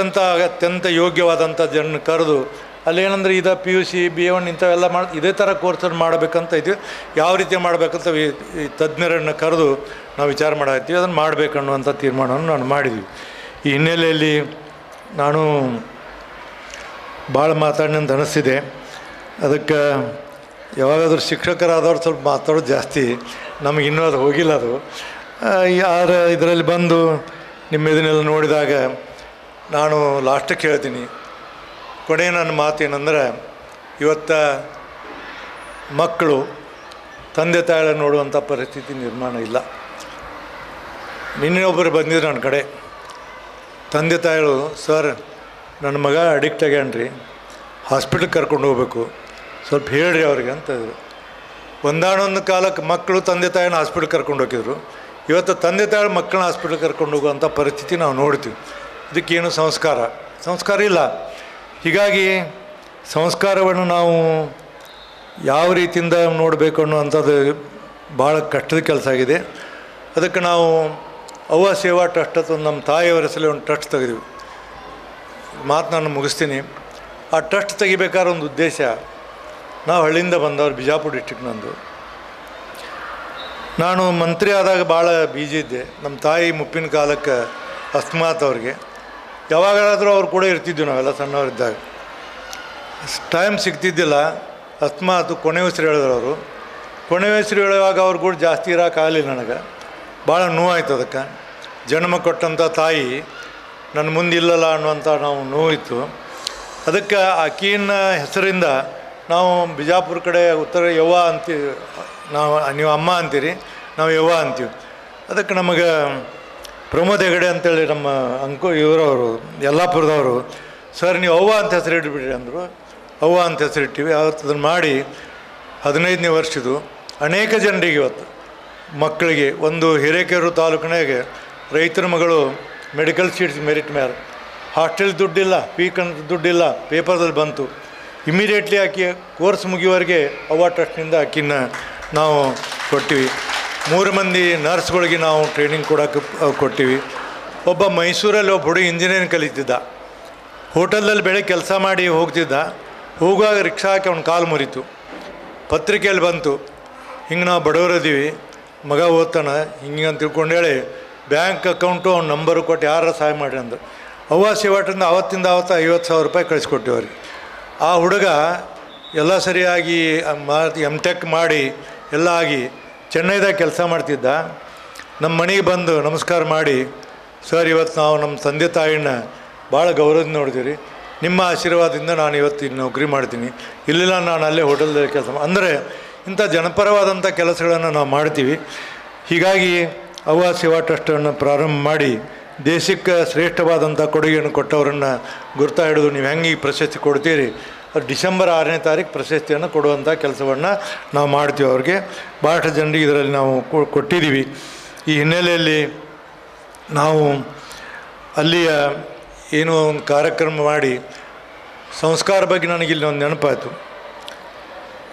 S1: ಅತ್ಯಂತ ಯೋಗ್ಯವಾದಂಥ ಜನನ ಕರೆದು ಅಲ್ಲೇನಂದ್ರೆ ಇದು PUC B1 ಇಂಥವೆಲ್ಲ ಇದೇ ಥರ ಕೋರ್ಸನ್ನು ಮಾಡಬೇಕಂತ ಇದ್ದೀವಿ. ಯಾವ ರೀತಿ ಮಾಡಬೇಕಂತ ಈ ತಜ್ಞರನ್ನು ಕರೆದು ನಾವು ವಿಚಾರ ಮಾಡಾಕತ್ತೀವಿ. ಅದನ್ನು ಮಾಡಬೇಕನ್ನುವಂಥ ತೀರ್ಮಾನವನ್ನು ನಾನು ಮಾಡಿದ್ವಿ. ಈ ಹಿನ್ನೆಲೆಯಲ್ಲಿ ನಾನು ಭಾಳ ಮಾತಾಡಿನಂತ ಅನಿಸ್ತಿದೆ. ಅದಕ್ಕೆ ಯಾವಾಗಾದ್ರೂ ಶಿಕ್ಷಕರಾದವ್ರು ಸ್ವಲ್ಪ ಮಾತಾಡೋದು ಜಾಸ್ತಿ, ನಮಗೆ ಇನ್ನೂ ಅದು ಹೋಗಿಲ್ಲ. ಅದು ಯಾರು ಇದರಲ್ಲಿ ಬಂದು ನಿಮ್ಮ ಇದನ್ನೆಲ್ಲ ನೋಡಿದಾಗ ನಾನು ಲಾಸ್ಟಿಗೆ ಹೇಳ್ತೀನಿ. ಕೊನೆಯ ನನ್ನ ಮಾತೇನೆಂದ್ರೆ, ಇವತ್ತು ಮಕ್ಕಳು ತಂದೆ ತಾಯಿಗಳನ್ನು ನೋಡುವಂಥ ಪರಿಸ್ಥಿತಿ ನಿರ್ಮಾಣ ಇಲ್ಲ. ನಿನ್ನೆ ಒಬ್ಬರು ಬಂದಿದ್ರು ನನ್ನ ಕಡೆ. ತಂದೆ ತಾಯಿಗಳು, ಸರ್ ನನ್ನ ಮಗ ಅಡಿಕ್ಟ್ ಆಗ್ಯಾನ್ರಿ, ಹಾಸ್ಪಿಟ್ಲಿಗೆ ಕರ್ಕೊಂಡು ಹೋಗ್ಬೇಕು, ಸ್ವಲ್ಪ ಹೇಳ್ರಿ ಅವ್ರಿಗೆ ಅಂತಂದರು. ಒಂದಾನೊಂದು ಕಾಲಕ್ಕೆ ಮಕ್ಕಳು ತಂದೆ ತಾಯಿನ ಹಾಸ್ಪಿಟ್ಲಿಗೆ ಕರ್ಕೊಂಡು ಹೋಗಿದ್ರು. ಇವತ್ತು ತಂದೆ ತಾಯಿ ಮಕ್ಕಳನ್ನ ಹಾಸ್ಪಿಟ್ಲಿಗೆ ಕರ್ಕೊಂಡು ಹೋಗುವಂಥ ಪರಿಸ್ಥಿತಿ ನಾವು ನೋಡ್ತೀವಿ. ಇದಕ್ಕೇನು ಸಂಸ್ಕಾರ ಇಲ್ಲ. ಹೀಗಾಗಿ ಸಂಸ್ಕಾರವನ್ನು ನಾವು ಯಾವ ರೀತಿಯಿಂದ ನೋಡಬೇಕು ಅನ್ನುವಂಥದ್ದು ಭಾಳ ಕಷ್ಟದ ಕೆಲಸ ಆಗಿದೆ. ಅದಕ್ಕೆ ನಾವು ಅವ್ವ ಸೇವಾ ಟ್ರಸ್ಟ್ ಅಂತ ನಮ್ಮ ತಾಯಿಯವರ ಹೆಸರಲ್ಲಿ ಒಂದು ಟ್ರಸ್ಟ್ ತೆಗೆದಿವಿ. ಮಾತು ನಾನು ಮುಗಿಸ್ತೀನಿ. ಆ ಟ್ರಸ್ಟ್ ತೆಗಿಬೇಕಾದ್ರೆ ಒಂದು ಉದ್ದೇಶ, ನಾವು ಹಳ್ಳಿಯಿಂದ ಬಂದವರು, ಬಿಜಾಪುರ ಡಿಸ್ಟಿಕ್ನಂದು. ನಾನು ಮಂತ್ರಿ ಆದಾಗ ಭಾಳ ಬೀಜಿ ಇದ್ದೆ. ನಮ್ಮ ತಾಯಿ ಮುಪ್ಪಿನ ಕಾಲಕ್ಕೆ ಅಸ್ತಮಾತ್ ಅವ್ರಿಗೆ ಯಾವಾಗಾದರೂ ಅವ್ರು ಕೂಡ ಇರ್ತಿದ್ವಿ. ನಾವೆಲ್ಲ ಸಣ್ಣವರಿದ್ದಾಗ ಟೈಮ್ ಸಿಗ್ತಿದ್ದಿಲ್ಲ. ಅಸ್ತಮಾತು ಕೊನೆ ಉಸಿರು ಹೇಳಿದ್ರು ಅವರು. ಕೊನೆ ಉಸಿರು ಹೇಳುವಾಗ ಅವ್ರು ಕೂಡ ಜಾಸ್ತಿ ಇರೋಕ್ಕಾಗಲಿಲ್ಲ. ನನಗೆ ಭಾಳ ನೋವಾಯ್ತು. ಅದಕ್ಕೆ ಜನ್ಮ ಕೊಟ್ಟಂಥ ತಾಯಿ ನನ್ನ ಮುಂದಿಲ್ಲಲ್ಲ ಅನ್ನುವಂಥ ನಾವು ನೋವಿತ್ತು. ಅದಕ್ಕೆ ಆಕಿನ ಹೆಸರಿಂದ ನಾವು ಬಿಜಾಪುರ ಕಡೆ ಉತ್ತರ ಯವ್ವ ಅಂತೀವಿ. ನೀವು ಅಮ್ಮ ಅಂತೀರಿ, ನಾವು ಯವ್ವ ಅಂತೀವಿ. ಅದಕ್ಕೆ ನಮಗೆ ಪ್ರಮೋದ್ ಹೆಗಡೆ ಅಂತೇಳಿ ನಮ್ಮ ಇವರವರು ಯಲ್ಲಾಪುರದವರು, ಸರ್ ನೀವು ಅವ್ವ ಅಂತ ಹೆಸರು ಇಟ್ಬಿಡ್ರಿ ಅಂದರು. ಅವ್ವ ಅಂತ ಹೆಸರಿಟ್ಟಿವಿ. ಅವತ್ತು ಅದನ್ನು ಮಾಡಿ 15ನೇ ವರ್ಷದ್ದು ಅನೇಕ ಜನರಿಗೆ ಇವತ್ತು ಮಕ್ಕಳಿಗೆ ಒಂದು ಹಿರೇಕೆರೂರು ತಾಲೂಕಿನಾಗೆ ರೈತರ ಮಗಳು ಮೆಡಿಕಲ್ ಸೀಟ್ಸ್ ಮೆರಿಟ್ ಮೇಲೆ ಹಾಸ್ಟೆಲ್ ದುಡ್ಡಿಲ್ಲ, ಫೀಕ್ ಅಂತ ದುಡ್ಡಿಲ್ಲ, ಪೇಪರ್ದಲ್ಲಿ ಬಂತು. ಇಮಿಡಿಯೇಟ್ಲಿ ಆಕೆ ಕೋರ್ಸ್ ಮುಗಿಯುವವರೆಗೆ ಅವ್ವ ಟ್ರಸ್ಟ್ನಿಂದ ಆಕಿನ ನಾವು ಕೊಟ್ಟಿವಿ. 3 ಮಂದಿ ನರ್ಸ್ಗಳಿಗೆ ನಾವು ಟ್ರೈನಿಂಗ್ ಕೊಡೋಕೆ ಕೊಟ್ಟಿವಿ. ಒಬ್ಬ ಮೈಸೂರಲ್ಲಿ ಒಬ್ಬ ಹುಡುಗ ಇಂಜಿನಿಯರಿಂಗ್ ಕಲಿತಿದ್ದ. ಹೋಟೆಲ್ದಲ್ಲಿ ಬೆಳಗ್ಗೆ ಕೆಲಸ ಮಾಡಿ ಹೋಗ್ತಿದ್ದ. ಹೋಗುವಾಗ ರಿಕ್ಷಾ ಹಾಕಿ ಅವ್ನ ಕಾಲು ಮುರಿತು. ಪತ್ರಿಕೆಯಲ್ಲಿ ಬಂತು, ಹಿಂಗೆ ನಾವು ಬಡವರದೀವಿ, ಮಗ ಓದ್ತಾನೆ ಹಿಂಗೆ ಅಂತ ತಿಳ್ಕೊಂಡು ಹೇಳಿ ಬ್ಯಾಂಕ್ ಅಕೌಂಟು ಅವ್ನ ನಂಬರು ಕೊಟ್ಟು ಯಾರು ಸಹಾಯ ಮಾಡಿ ಅಂದರು. ಅವ್ವ ಸೇವಾಟದಿಂದ ಅವತ್ತಿಂದ 50,000 ರೂಪಾಯಿ ಕಳಿಸ್ಕೊಟ್ಟಿವಿ ಅವ್ರಿಗೆ. ಆ ಹುಡುಗ ಎಲ್ಲ ಸರಿಯಾಗಿ M.Tech ಮಾಡಿ ಎಲ್ಲ ಆಗಿ ಚೆನ್ನೈದಾಗ ಕೆಲಸ ಮಾಡ್ತಿದ್ದ. ನಮ್ಮ ಮನೆಗೆ ಬಂದು ನಮಸ್ಕಾರ ಮಾಡಿ, ಸರ್ ಇವತ್ತು ನಾವು ನಮ್ಮ ತಂದೆ ತಾಯಿನ ಭಾಳ ಗೌರವದಿಂದ ನೋಡಿದ್ದೀವಿ, ನಿಮ್ಮ ಆಶೀರ್ವಾದದಿಂದ ನಾನು ಇವತ್ತು ನೌಕರಿ ಮಾಡ್ತೀನಿ, ಇಲ್ಲಿಲ್ಲ ನಾನು ಅಲ್ಲೇ ಹೋಟೆಲ್ದಲ್ಲಿ ಕೆಲಸ ಅಂದರೆ ಇಂಥ ಜನಪರವಾದಂಥ ಕೆಲಸಗಳನ್ನು ನಾವು ಮಾಡ್ತೀವಿ. ಹೀಗಾಗಿ ಅವ್ವ ಸೇವಾ ಟ್ರಸ್ಟನ್ನು ಪ್ರಾರಂಭ ಮಾಡಿ ದೇಶಕ್ಕೆ ಶ್ರೇಷ್ಠವಾದಂಥ ಕೊಡುಗೆಯನ್ನು ಕೊಟ್ಟವರನ್ನು ಗುರ್ತಾ ಹಿಡಿದು ನೀವು ಹೆಂಗೆ ಈ ಪ್ರಶಸ್ತಿ ಕೊಡ್ತೀರಿ, ಡಿಸೆಂಬರ್ 6ನೇ ತಾರೀಕು ಪ್ರಶಸ್ತಿಯನ್ನು ಕೊಡುವಂಥ ಕೆಲಸವನ್ನು ನಾವು ಮಾಡ್ತೀವಿ. ಅವ್ರಿಗೆ ಭಾಳಷ್ಟು ಜನರಿಗೆ ಇದರಲ್ಲಿ ನಾವು ಕೊಟ್ಟಿದ್ದೀವಿ. ಈ ಹಿನ್ನೆಲೆಯಲ್ಲಿ ನಾವು ಅಲ್ಲಿಯ ಏನೋ ಒಂದು ಕಾರ್ಯಕ್ರಮ ಮಾಡಿ ಸಂಸ್ಕಾರ ಬಗ್ಗೆ ನನಗಿಲ್ಲಿ ಒಂದು ನೆನಪಾಯಿತು.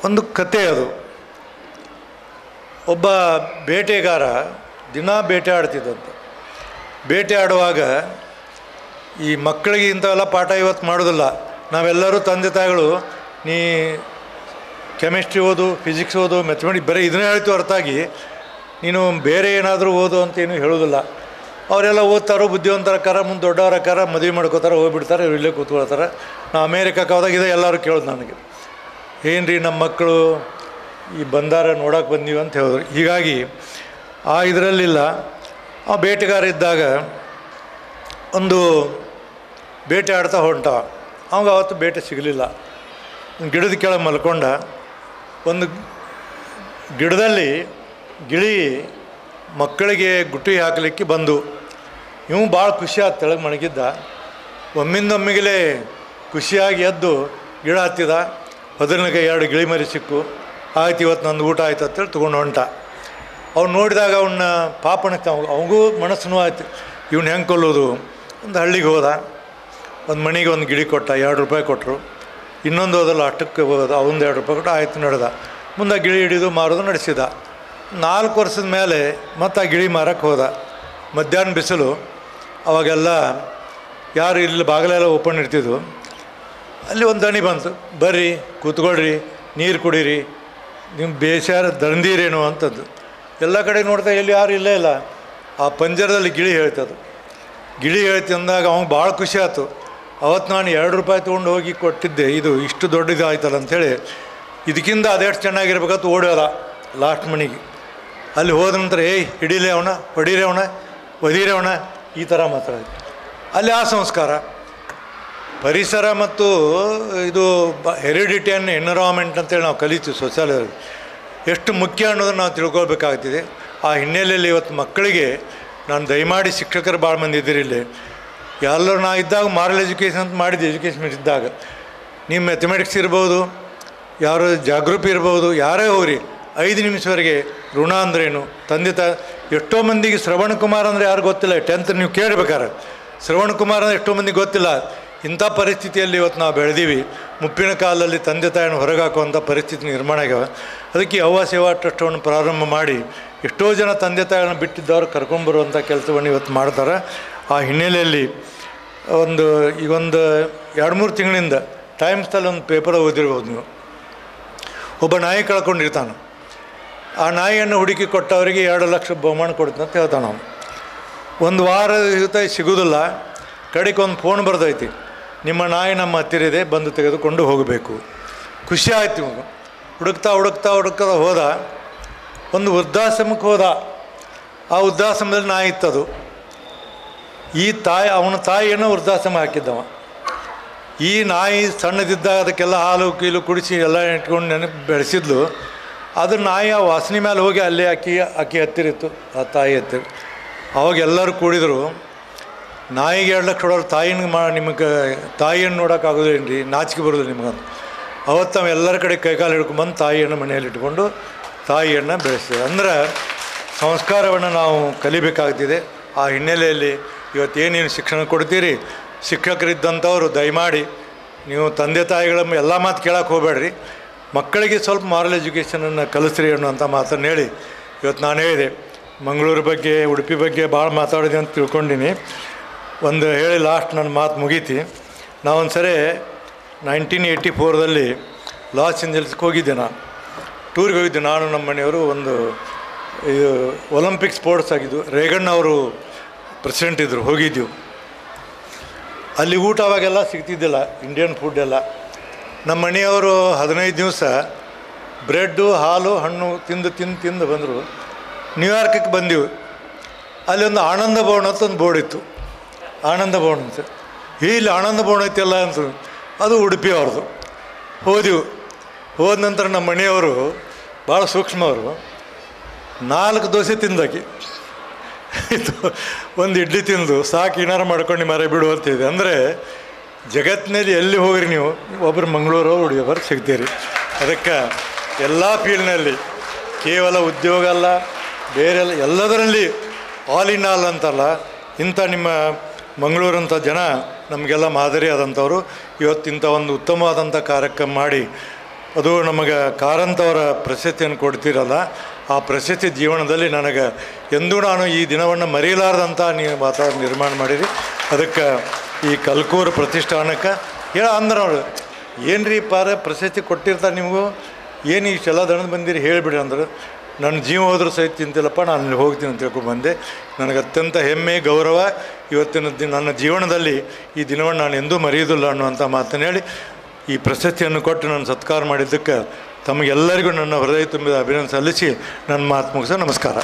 S1: ಒಂದು ಕತೆ ಅದು. ಒಬ್ಬ ಬೇಟೆಗಾರ ದಿನ ಬೇಟೆ ಆಡ್ತಿದ್ದಂತ. ಬೇಟೆ ಆಡುವಾಗ ಈ ಮಕ್ಕಳಿಗೆ ಇಂಥವೆಲ್ಲ ಪಾಠ ಇವತ್ತು ಮಾಡೋದಿಲ್ಲ. ನಾವೆಲ್ಲರೂ ತಂದೆ ತಾಯಿಗಳು ನೀ ಕೆಮಿಸ್ಟ್ರಿ ಓದು, ಫಿಸಿಕ್ಸ್ ಓದು, ಮ್ಯಾಥಮೆಟಿಕ್ಸ್ ಬರೀ ಇದನ್ನೇ ಹೇಳ್ತೀವಿ ಹೊರತಾಗಿ ನೀನು ಬೇರೆ ಏನಾದರೂ ಓದು ಅಂತೇನು ಹೇಳೋದಿಲ್ಲ. ಅವರೆಲ್ಲ ಓದ್ತಾರೋ ಬುದ್ಧಿವಂತರಕ್ಕಾರ ಮುಂದೆ ದೊಡ್ಡವರಕ್ಕಾರ ಮದುವೆ ಮಾಡ್ಕೋತಾರೆ, ಹೋಗ್ಬಿಡ್ತಾರೆ, ಇಲ್ಲೇ ಕೂತ್ಕೊಳ್ತಾರೆ. ನಾವು ಅಮೇರಿಕಕ್ಕೆ ಹೋದಾಗ ಇದೆ ಎಲ್ಲರೂ ಕೇಳೋದು ನನಗೆ, ಏನು ರೀ ನಮ್ಮ ಮಕ್ಕಳು ಈ ಬಂದಾರ ನೋಡೋಕೆ ಬಂದೀವಿ ಅಂತ ಹೇಳಿದ್ರು. ಹೀಗಾಗಿ ಇದರಲ್ಲಿಲ್ಲ. ಆ ಬೇಟೆಗಾರ ಇದ್ದಾಗ ಒಂದು ಬೇಟೆ ಆಡ್ತಾ ಹೊಂಟ. ಅವಾಗ ಅವತ್ತು ಬೇಟೆ ಸಿಗಲಿಲ್ಲ. ಗಿಡದ ಕೆಳಗೆ ಮಲ್ಕೊಂಡ. ಒಂದು ಗಿಡದಲ್ಲಿ ಗಿಳಿ ಮಕ್ಕಳಿಗೆ ಗುಟ್ಟಿ ಹಾಕಲಿಕ್ಕೆ ಬಂದು ಇವು ಭಾಳ ಖುಷಿ ಆದ ತೆಳಗೆ ಮಣಗಿದ್ದ. ಒಮ್ಮಿಂದೊಮ್ಮಿಗಲೇ ಖುಷಿಯಾಗಿ ಎದ್ದು ಗಿಡ ಹತ್ತಿದ. ಹೊದರ್ನಾಗೆ 2 ಗಿಳಿ ಮರಿ ಸಿಕ್ಕು. ಆಯ್ತು ಇವತ್ತು ನಂದು ಊಟ ಆಯ್ತು ಅಂತೇಳಿ ತೊಗೊಂಡು ಹೊಂಟ. ಅವ್ನು ನೋಡಿದಾಗ ಅವನ್ನ ಪಾಪಣಕ್ಕೆ ಅವನಿಗೂ ಮನಸ್ಸು ಆಯ್ತು, ಇವ್ನು ಹೆಂಗೆ ಕೊಲ್ಲೋದು, ಒಂದು ಹಳ್ಳಿಗೆ ಹೋದ, ಒಂದು ಮನೆಗೆ ಒಂದು ಗಿಳಿ ಕೊಟ್ಟ, 2 ರೂಪಾಯಿ ಕೊಟ್ಟರು. ಇನ್ನೊಂದು ಹೋದಲ್ಲ ಅಷ್ಟಕ್ಕೆ ಹೋದ, ಅವೊಂದು 2 ರೂಪಾಯಿ ಕೊಟ್ಟು ಆಯಿತು ನಡೆದ. ಮುಂದೆ ಆ ಗಿಳಿ ಹಿಡಿದು ಮಾರೋದು ನಡೆಸಿದ. 4 ವರ್ಷದ ಮೇಲೆ ಮತ್ತು ಆ ಗಿಳಿ ಮಾರಕ್ಕೆ ಹೋದ. ಮಧ್ಯಾಹ್ನ ಬಿಸಿಲು, ಅವಾಗೆಲ್ಲ ಯಾರು ಇಲ್ಲಿ ಬಾಗಿಲೆಲ್ಲ ಓಪನ್ ಇರ್ತಿದ್ವು. ಅಲ್ಲಿ ಒಂದು ದಣಿ ಬಂತು, ಬರ್ರಿ ಕೂತ್ಕೊಳ್ರಿ, ನೀರು ಕುಡೀರಿ, ನಿಮ್ಮ ಬೇಷಾರ ದಂಧೀರೇನು ಅಂತದ್ದು. ಎಲ್ಲ ಕಡೆ ನೋಡ್ತಾ ಎಲ್ಲಿ ಯಾರು ಇಲ್ಲೇ ಇಲ್ಲ. ಆ ಪಂಜರದಲ್ಲಿ ಗಿಳಿ ಹೇಳ್ತದು. ಗಿಳಿ ಹೇಳ್ತಿ ಅಂದಾಗ ಅವ್ನಿಗೆ ಭಾಳ ಖುಷಿ ಆಯ್ತು. ಅವತ್ತು ನಾನು 2 ರೂಪಾಯಿ ತೊಗೊಂಡು ಹೋಗಿ ಕೊಟ್ಟಿದ್ದೆ, ಇದು ಇಷ್ಟು ದೊಡ್ಡದು ಆಯ್ತಲ್ಲ ಅಂಥೇಳಿ ಇದಕ್ಕಿಂತ ಅದೆಷ್ಟು ಚೆನ್ನಾಗಿರ್ಬೇಕಂತ ಓಡೋದ ಲಾಸ್ಟ್ ಮನೆಗೆ. ಅಲ್ಲಿ ಹೋದ ನಂತರ ಏಯ್ ಹಿಡೀಲಿ ಅವನ, ಹೊಡೀರಿ ಅವನ, ಒದೀರಿ ಅವನ, ಈ ಥರ ಮಾತಾಡೋದು. ಅಲ್ಲಿ ಆ ಸಂಸ್ಕಾರ, ಪರಿಸರ ಮತ್ತು ಇದು ಹೆರಿಡಿಟಿ ಆ್ಯಂಡ್ ಎನ್ವಿರಾನ್ಮೆಂಟ್ ಅಂತೇಳಿ ನಾವು ಕಲಿತೀವಿ ಸೋಷಿಯಾಲಜಿ, ಎಷ್ಟು ಮುಖ್ಯ ಅನ್ನೋದನ್ನು ನಾವು ತಿಳ್ಕೊಳ್ಬೇಕಾಗ್ತಿದೆ. ಆ ಹಿನ್ನೆಲೆಯಲ್ಲಿ ಇವತ್ತು ಮಕ್ಕಳಿಗೆ ನಾನು ದಯಮಾಡಿ ಶಿಕ್ಷಕರು ಭಾಳ ಮಂದಿ ಇದ್ದೀರಿ ಇಲ್ಲಿ, ಎಲ್ಲರೂ ನಾ ಇದ್ದಾಗ ಮಾರಲ್ ಎಜುಕೇಷನ್ ಅಂತ ಮಾಡಿದ್ದೆ. ಎಜುಕೇಷನ್ ಇದ್ದಾಗ ನೀವು ಮ್ಯಾಥಮೆಟಿಕ್ಸ್ ಇರ್ಬೋದು, ಯಾರು ಜಾಗೃತಿ ಇರ್ಬೋದು, ಯಾರೇ ಹೋಗ್ರಿ 5 ನಿಮಿಷವರೆಗೆ ಋಣ ಅಂದ್ರೇನು, ತಂದೆ ತಾಯಿ. ಎಷ್ಟೋ ಮಂದಿಗೆ ಶ್ರವಣ್ ಕುಮಾರ್ ಅಂದರೆ ಯಾರು ಗೊತ್ತಿಲ್ಲ. 10th ನೀವು ಕೇಳಬೇಕಾರೆ ಶ್ರವಣ್ ಕುಮಾರ್ ಅಂದರೆ ಎಷ್ಟೋ ಮಂದಿಗೆ ಗೊತ್ತಿಲ್ಲ. ಇಂಥ ಪರಿಸ್ಥಿತಿಯಲ್ಲಿ ಇವತ್ತು ನಾವು ಬೆಳೆದೀವಿ. ಮುಪ್ಪಿನ ಕಾಲದಲ್ಲಿ ತಂದೆ ತಾಯಿಯನ್ನು ಹೊರಗೆ ಹಾಕುವಂಥ ಪರಿಸ್ಥಿತಿ ನಿರ್ಮಾಣ ಆಗ್ಯಾವ. ಅದಕ್ಕೆ ಅವ್ವ ಸೇವಾ ಟ್ರಸ್ಟನ್ನು ಪ್ರಾರಂಭ ಮಾಡಿ ಎಷ್ಟೋ ಜನ ತಂದೆ ತಾಯಿಗಳನ್ನ ಬಿಟ್ಟಿದ್ದವ್ರು ಕರ್ಕೊಂಬರುವಂಥ ಕೆಲಸವನ್ನು ಇವತ್ತು ಮಾಡ್ತಾರೆ. ಆ ಹಿನ್ನೆಲೆಯಲ್ಲಿ ಈಗೊಂದು 2-3 ತಿಂಗಳಿಂದ ಟೈಮ್ಸಲ್ಲಿ ಒಂದು ಪೇಪರ್ ಓದಿರ್ಬೋದು ನೀವು, ಒಬ್ಬ ನಾಯಿ ಕಳ್ಕೊಂಡಿರ್ತಾನೆ. ಆ ನಾಯಿಯನ್ನು ಹುಡುಕಿ ಕೊಟ್ಟವರಿಗೆ 2 ಲಕ್ಷ ಬಹುಮಾನ ಕೊಡ್ತೀನಿ ಅಂತ ಹೇಳ್ತಾನೆ ನಾವು. ಒಂದು ವಾರ ಸಿಗೋದಿಲ್ಲ. ಕಡೆಗೆ ಒಂದು ಫೋನ್ ಬರ್ದೈತಿ, ನಿಮ್ಮ ನಾಯಿ ನಮ್ಮ ಹತ್ತಿರ ಇದೆ, ಬಂದು ತೆಗೆದುಕೊಂಡು ಹೋಗಬೇಕು. ಖುಷಿ ಆಯ್ತು. ಹುಡುಕ್ತಾ ಹೋದ. ಒಂದು ವೃದ್ಧಾಶ್ರಮಕ್ಕೆ ಹೋದ. ಆ ವೃದ್ಧಾಶ್ರಮದಲ್ಲಿ ನಾಯಿ ಇತ್ತದು. ಅವನ ತಾಯಿಯನ್ನು ವೃದ್ಧಾಶ್ರಮ ಹಾಕಿದ್ದವ. ಈ ನಾಯಿ ಸಣ್ಣದಿದ್ದಾಗ ಅದಕ್ಕೆಲ್ಲ ಹಾಲು ಕೀಲು ಕುಡಿಸಿ ಎಲ್ಲ ಇಟ್ಕೊಂಡು ನೆನಪು ಬೆಳೆಸಿದ್ಲು. ಅದು ನಾಯಿ ಆ ವಾಸನೆ ಮೇಲೆ ಹೋಗಿ ಅಲ್ಲೇ ಅಕ್ಕಿ ಹತ್ತಿರಿತ್ತು, ಆ ತಾಯಿ ಹತ್ತಿರ. ಅವಾಗ ಎಲ್ಲರೂ ಕೂಡಿದರು, ನಾಯಿಗೆ 2 ಲಕ್ಷ ಕೊಡೋರು ನಿಮಗೆ ತಾಯಿಯನ್ನು ನೋಡೋಕ್ಕಾಗೋದೇನು ರೀ, ನಾಚಿಕೆ ಬರೋದು ನಿಮಗಂತ. ಅವತ್ತು ನಾವು ಎಲ್ಲರ ಕಡೆ ಕೈಕಾಲು ಹಿಡ್ಕೊಂಬಂದು ತಾಯಿಯನ್ನು ಮನೆಯಲ್ಲಿ ಇಟ್ಕೊಂಡು ತಾಯಿಯನ್ನು ಬೆಳೆಸ್ತೇವೆ. ಅಂದರೆ ಸಂಸ್ಕಾರವನ್ನು ನಾವು ಕಲಿಬೇಕಾಗ್ತಿದೆ. ಆ ಹಿನ್ನೆಲೆಯಲ್ಲಿ ಇವತ್ತೇನೇನು ಶಿಕ್ಷಣ ಕೊಡ್ತೀರಿ, ಶಿಕ್ಷಕರಿದ್ದಂಥವ್ರು ದಯಮಾಡಿ ನೀವು ತಂದೆ ತಾಯಿಗಳ ಎಲ್ಲ ಮಾತು ಕೇಳೋಕೆ ಹೋಗಬೇಡ್ರಿ, ಮಕ್ಕಳಿಗೆ ಸ್ವಲ್ಪ ಮಾರಲ್ ಎಜುಕೇಷನನ್ನು ಕಲಿಸ್ರಿ ಅನ್ನೋಂಥ ಮಾತನ್ನು ಹೇಳಿ ಇವತ್ತು ನಾನು ಹೇಳಿದೆ. ಮಂಗಳೂರು ಬಗ್ಗೆ, ಉಡುಪಿ ಬಗ್ಗೆ ಭಾಳ ಮಾತಾಡಿದೆ ಅಂತ ತಿಳ್ಕೊಂಡಿನಿ. ಒಂದು ಹೇಳಿ ಲಾಸ್ಟ್ ನನ್ನ ಮಾತು ಮುಗೀತಿ. ನಾವೊಂದು ಸರಿ 1984ರಲ್ಲಿ ಲಾಸ್ ಏಂಜಲ್ಸ್ಗೆ ಹೋಗಿದ್ದೆ. ನಾನು ಟೂರ್ಗೆ ಹೋಗಿದ್ದೆ, ನಾನು ನಮ್ಮ ಮನೆಯವರು. ಇದು ಒಲಿಂಪಿಕ್ ಸ್ಪೋರ್ಟ್ಸ್ ಆಗಿದ್ದು, ರೇಗಣ್ಣ ಅವರು ಪ್ರೆಸಿಡೆಂಟ್ ಇದ್ದರು. ಹೋಗಿದ್ದೆವು. ಅಲ್ಲಿ ಊಟ ಅವಾಗೆಲ್ಲ ಸಿಗ್ತಿದ್ದಿಲ್ಲ, ಇಂಡಿಯನ್ ಫುಡ್ ಎಲ್ಲ. ನಮ್ಮ ಮನೆಯವರು 15 ದಿವಸ ಬ್ರೆಡ್ಡು, ಹಾಲು, ಹಣ್ಣು ತಿಂದು ಬಂದರು. ನ್ಯೂಯಾರ್ಕಿಗೆ ಬಂದೆವು. ಅಲ್ಲಿ ಒಂದು ಆನಂದ ಭವನ ಅಂತ ಒಂದು ಬೋರ್ಡ್ ಇತ್ತು. ಆನಂದ ಭವನ ಅಂತ, ಇಲ್ಲಿ ಆನಂದ ಭವನ ಐತೆಲ್ಲ ಅಂತ. ಅದು ಉಡುಪಿ ಅವ್ರದ್ದು. ಹೋದ ನಂತರ ನಮ್ಮ ಮನೆಯವರು ಭಾಳ ಸೂಕ್ಷ್ಮವರು. 4 ದೋಸೆ ತಿಂದಾಕಿ, ಒಂದು ಇಡ್ಲಿ ತಿಂದು ಸಾಕು, ಏನಾರು ಮಾಡ್ಕೊಂಡು ಮರೆ ಬಿಡು ಅಂತಿದೆ. ಅಂದರೆ ಜಗತ್ತಿನಲ್ಲಿ ಎಲ್ಲಿ ಹೋಗ್ರಿ ನೀವು ಒಬ್ಬರು ಮಂಗಳೂರು ಉಡುಪಿಯವರು ಸಿಗ್ತೀರಿ. ಅದಕ್ಕೆ ಎಲ್ಲ ಫೀಲ್ಡ್ನಲ್ಲಿ, ಕೇವಲ ಉದ್ಯೋಗ ಅಲ್ಲ, ಬೇರೆ ಎಲ್ಲದರಲ್ಲಿ ಆಲ್ ಇನ್ ಆಲ್ ಅಂತಲ್ಲ, ಇಂಥ ನಿಮ್ಮ ಮಂಗಳೂರಂಥ ಜನ ನಮಗೆಲ್ಲ ಮಾದರಿ ಆದಂಥವ್ರು. ಇವತ್ತಿಂಥ ಒಂದು ಉತ್ತಮವಾದಂಥ ಕಾರ್ಯಕ್ರಮ ಮಾಡಿ ಅದು ನಮಗೆ ಕಾರಂತವರ ಪ್ರಶಸ್ತಿಯನ್ನು ಕೊಡ್ತೀರಲ್ಲ, ಆ ಪ್ರಶಸ್ತಿ ಜೀವನದಲ್ಲಿ ನನಗೆ ಎಂದೂ ನಾನು ಈ ದಿನವನ್ನು ಮರೆಯಲಾರ್ದಂಥ ನೀವು ವಾತಾವರಣ ನಿರ್ಮಾಣ ಮಾಡಿರಿ. ಅದಕ್ಕೆ ಈ ಕಲ್ಕೂರು ಪ್ರತಿಷ್ಠಾನಕ್ಕೆ ಅಂದ್ರೆ ಅವರು ಏನು ರೀ ಪ್ರಶಸ್ತಿ ಕೊಟ್ಟಿರ್ತಾರೆ ನಿಮಗೂ, ಏನು ಇಷ್ಟೆಲ್ಲ ದಣದ ಬಂದಿರಿ ಹೇಳಿಬಿಡಿ ಅಂದ್ರೆ, ನನ್ನ ಜೀವ ಹೋದರೂ ಸಹಿತ ತಿಂತಿಲ್ಲಪ್ಪ, ನಾನು ಅಲ್ಲಿ ಹೋಗ್ತೀನಿ ಅಂತ ತಿಳ್ಕೊಂಡು ಬಂದೆ. ನನಗೆ ಅತ್ಯಂತ ಹೆಮ್ಮೆ, ಗೌರವ. ಇವತ್ತಿನ ನನ್ನ ಜೀವನದಲ್ಲಿ ಈ ದಿನವನ್ನು ನಾನು ಎಂದೂ ಮರೆಯೋದಿಲ್ಲ ಅನ್ನುವಂಥ ಮಾತನ್ನು ಹೇಳಿ ಈ ಪ್ರಶಸ್ತಿಯನ್ನು ಕೊಟ್ಟು ನಾನು ಸತ್ಕಾರ ಮಾಡಿದ್ದಕ್ಕೆ ತಮಗೆಲ್ಲರಿಗೂ ನನ್ನ ಹೃದಯ ತುಂಬಿದ ಅಭಿನಂದನೆ ಸಲ್ಲಿಸಿ ನನ್ನ ಮಾತು ಮುಗಿಸ. ನಮಸ್ಕಾರ.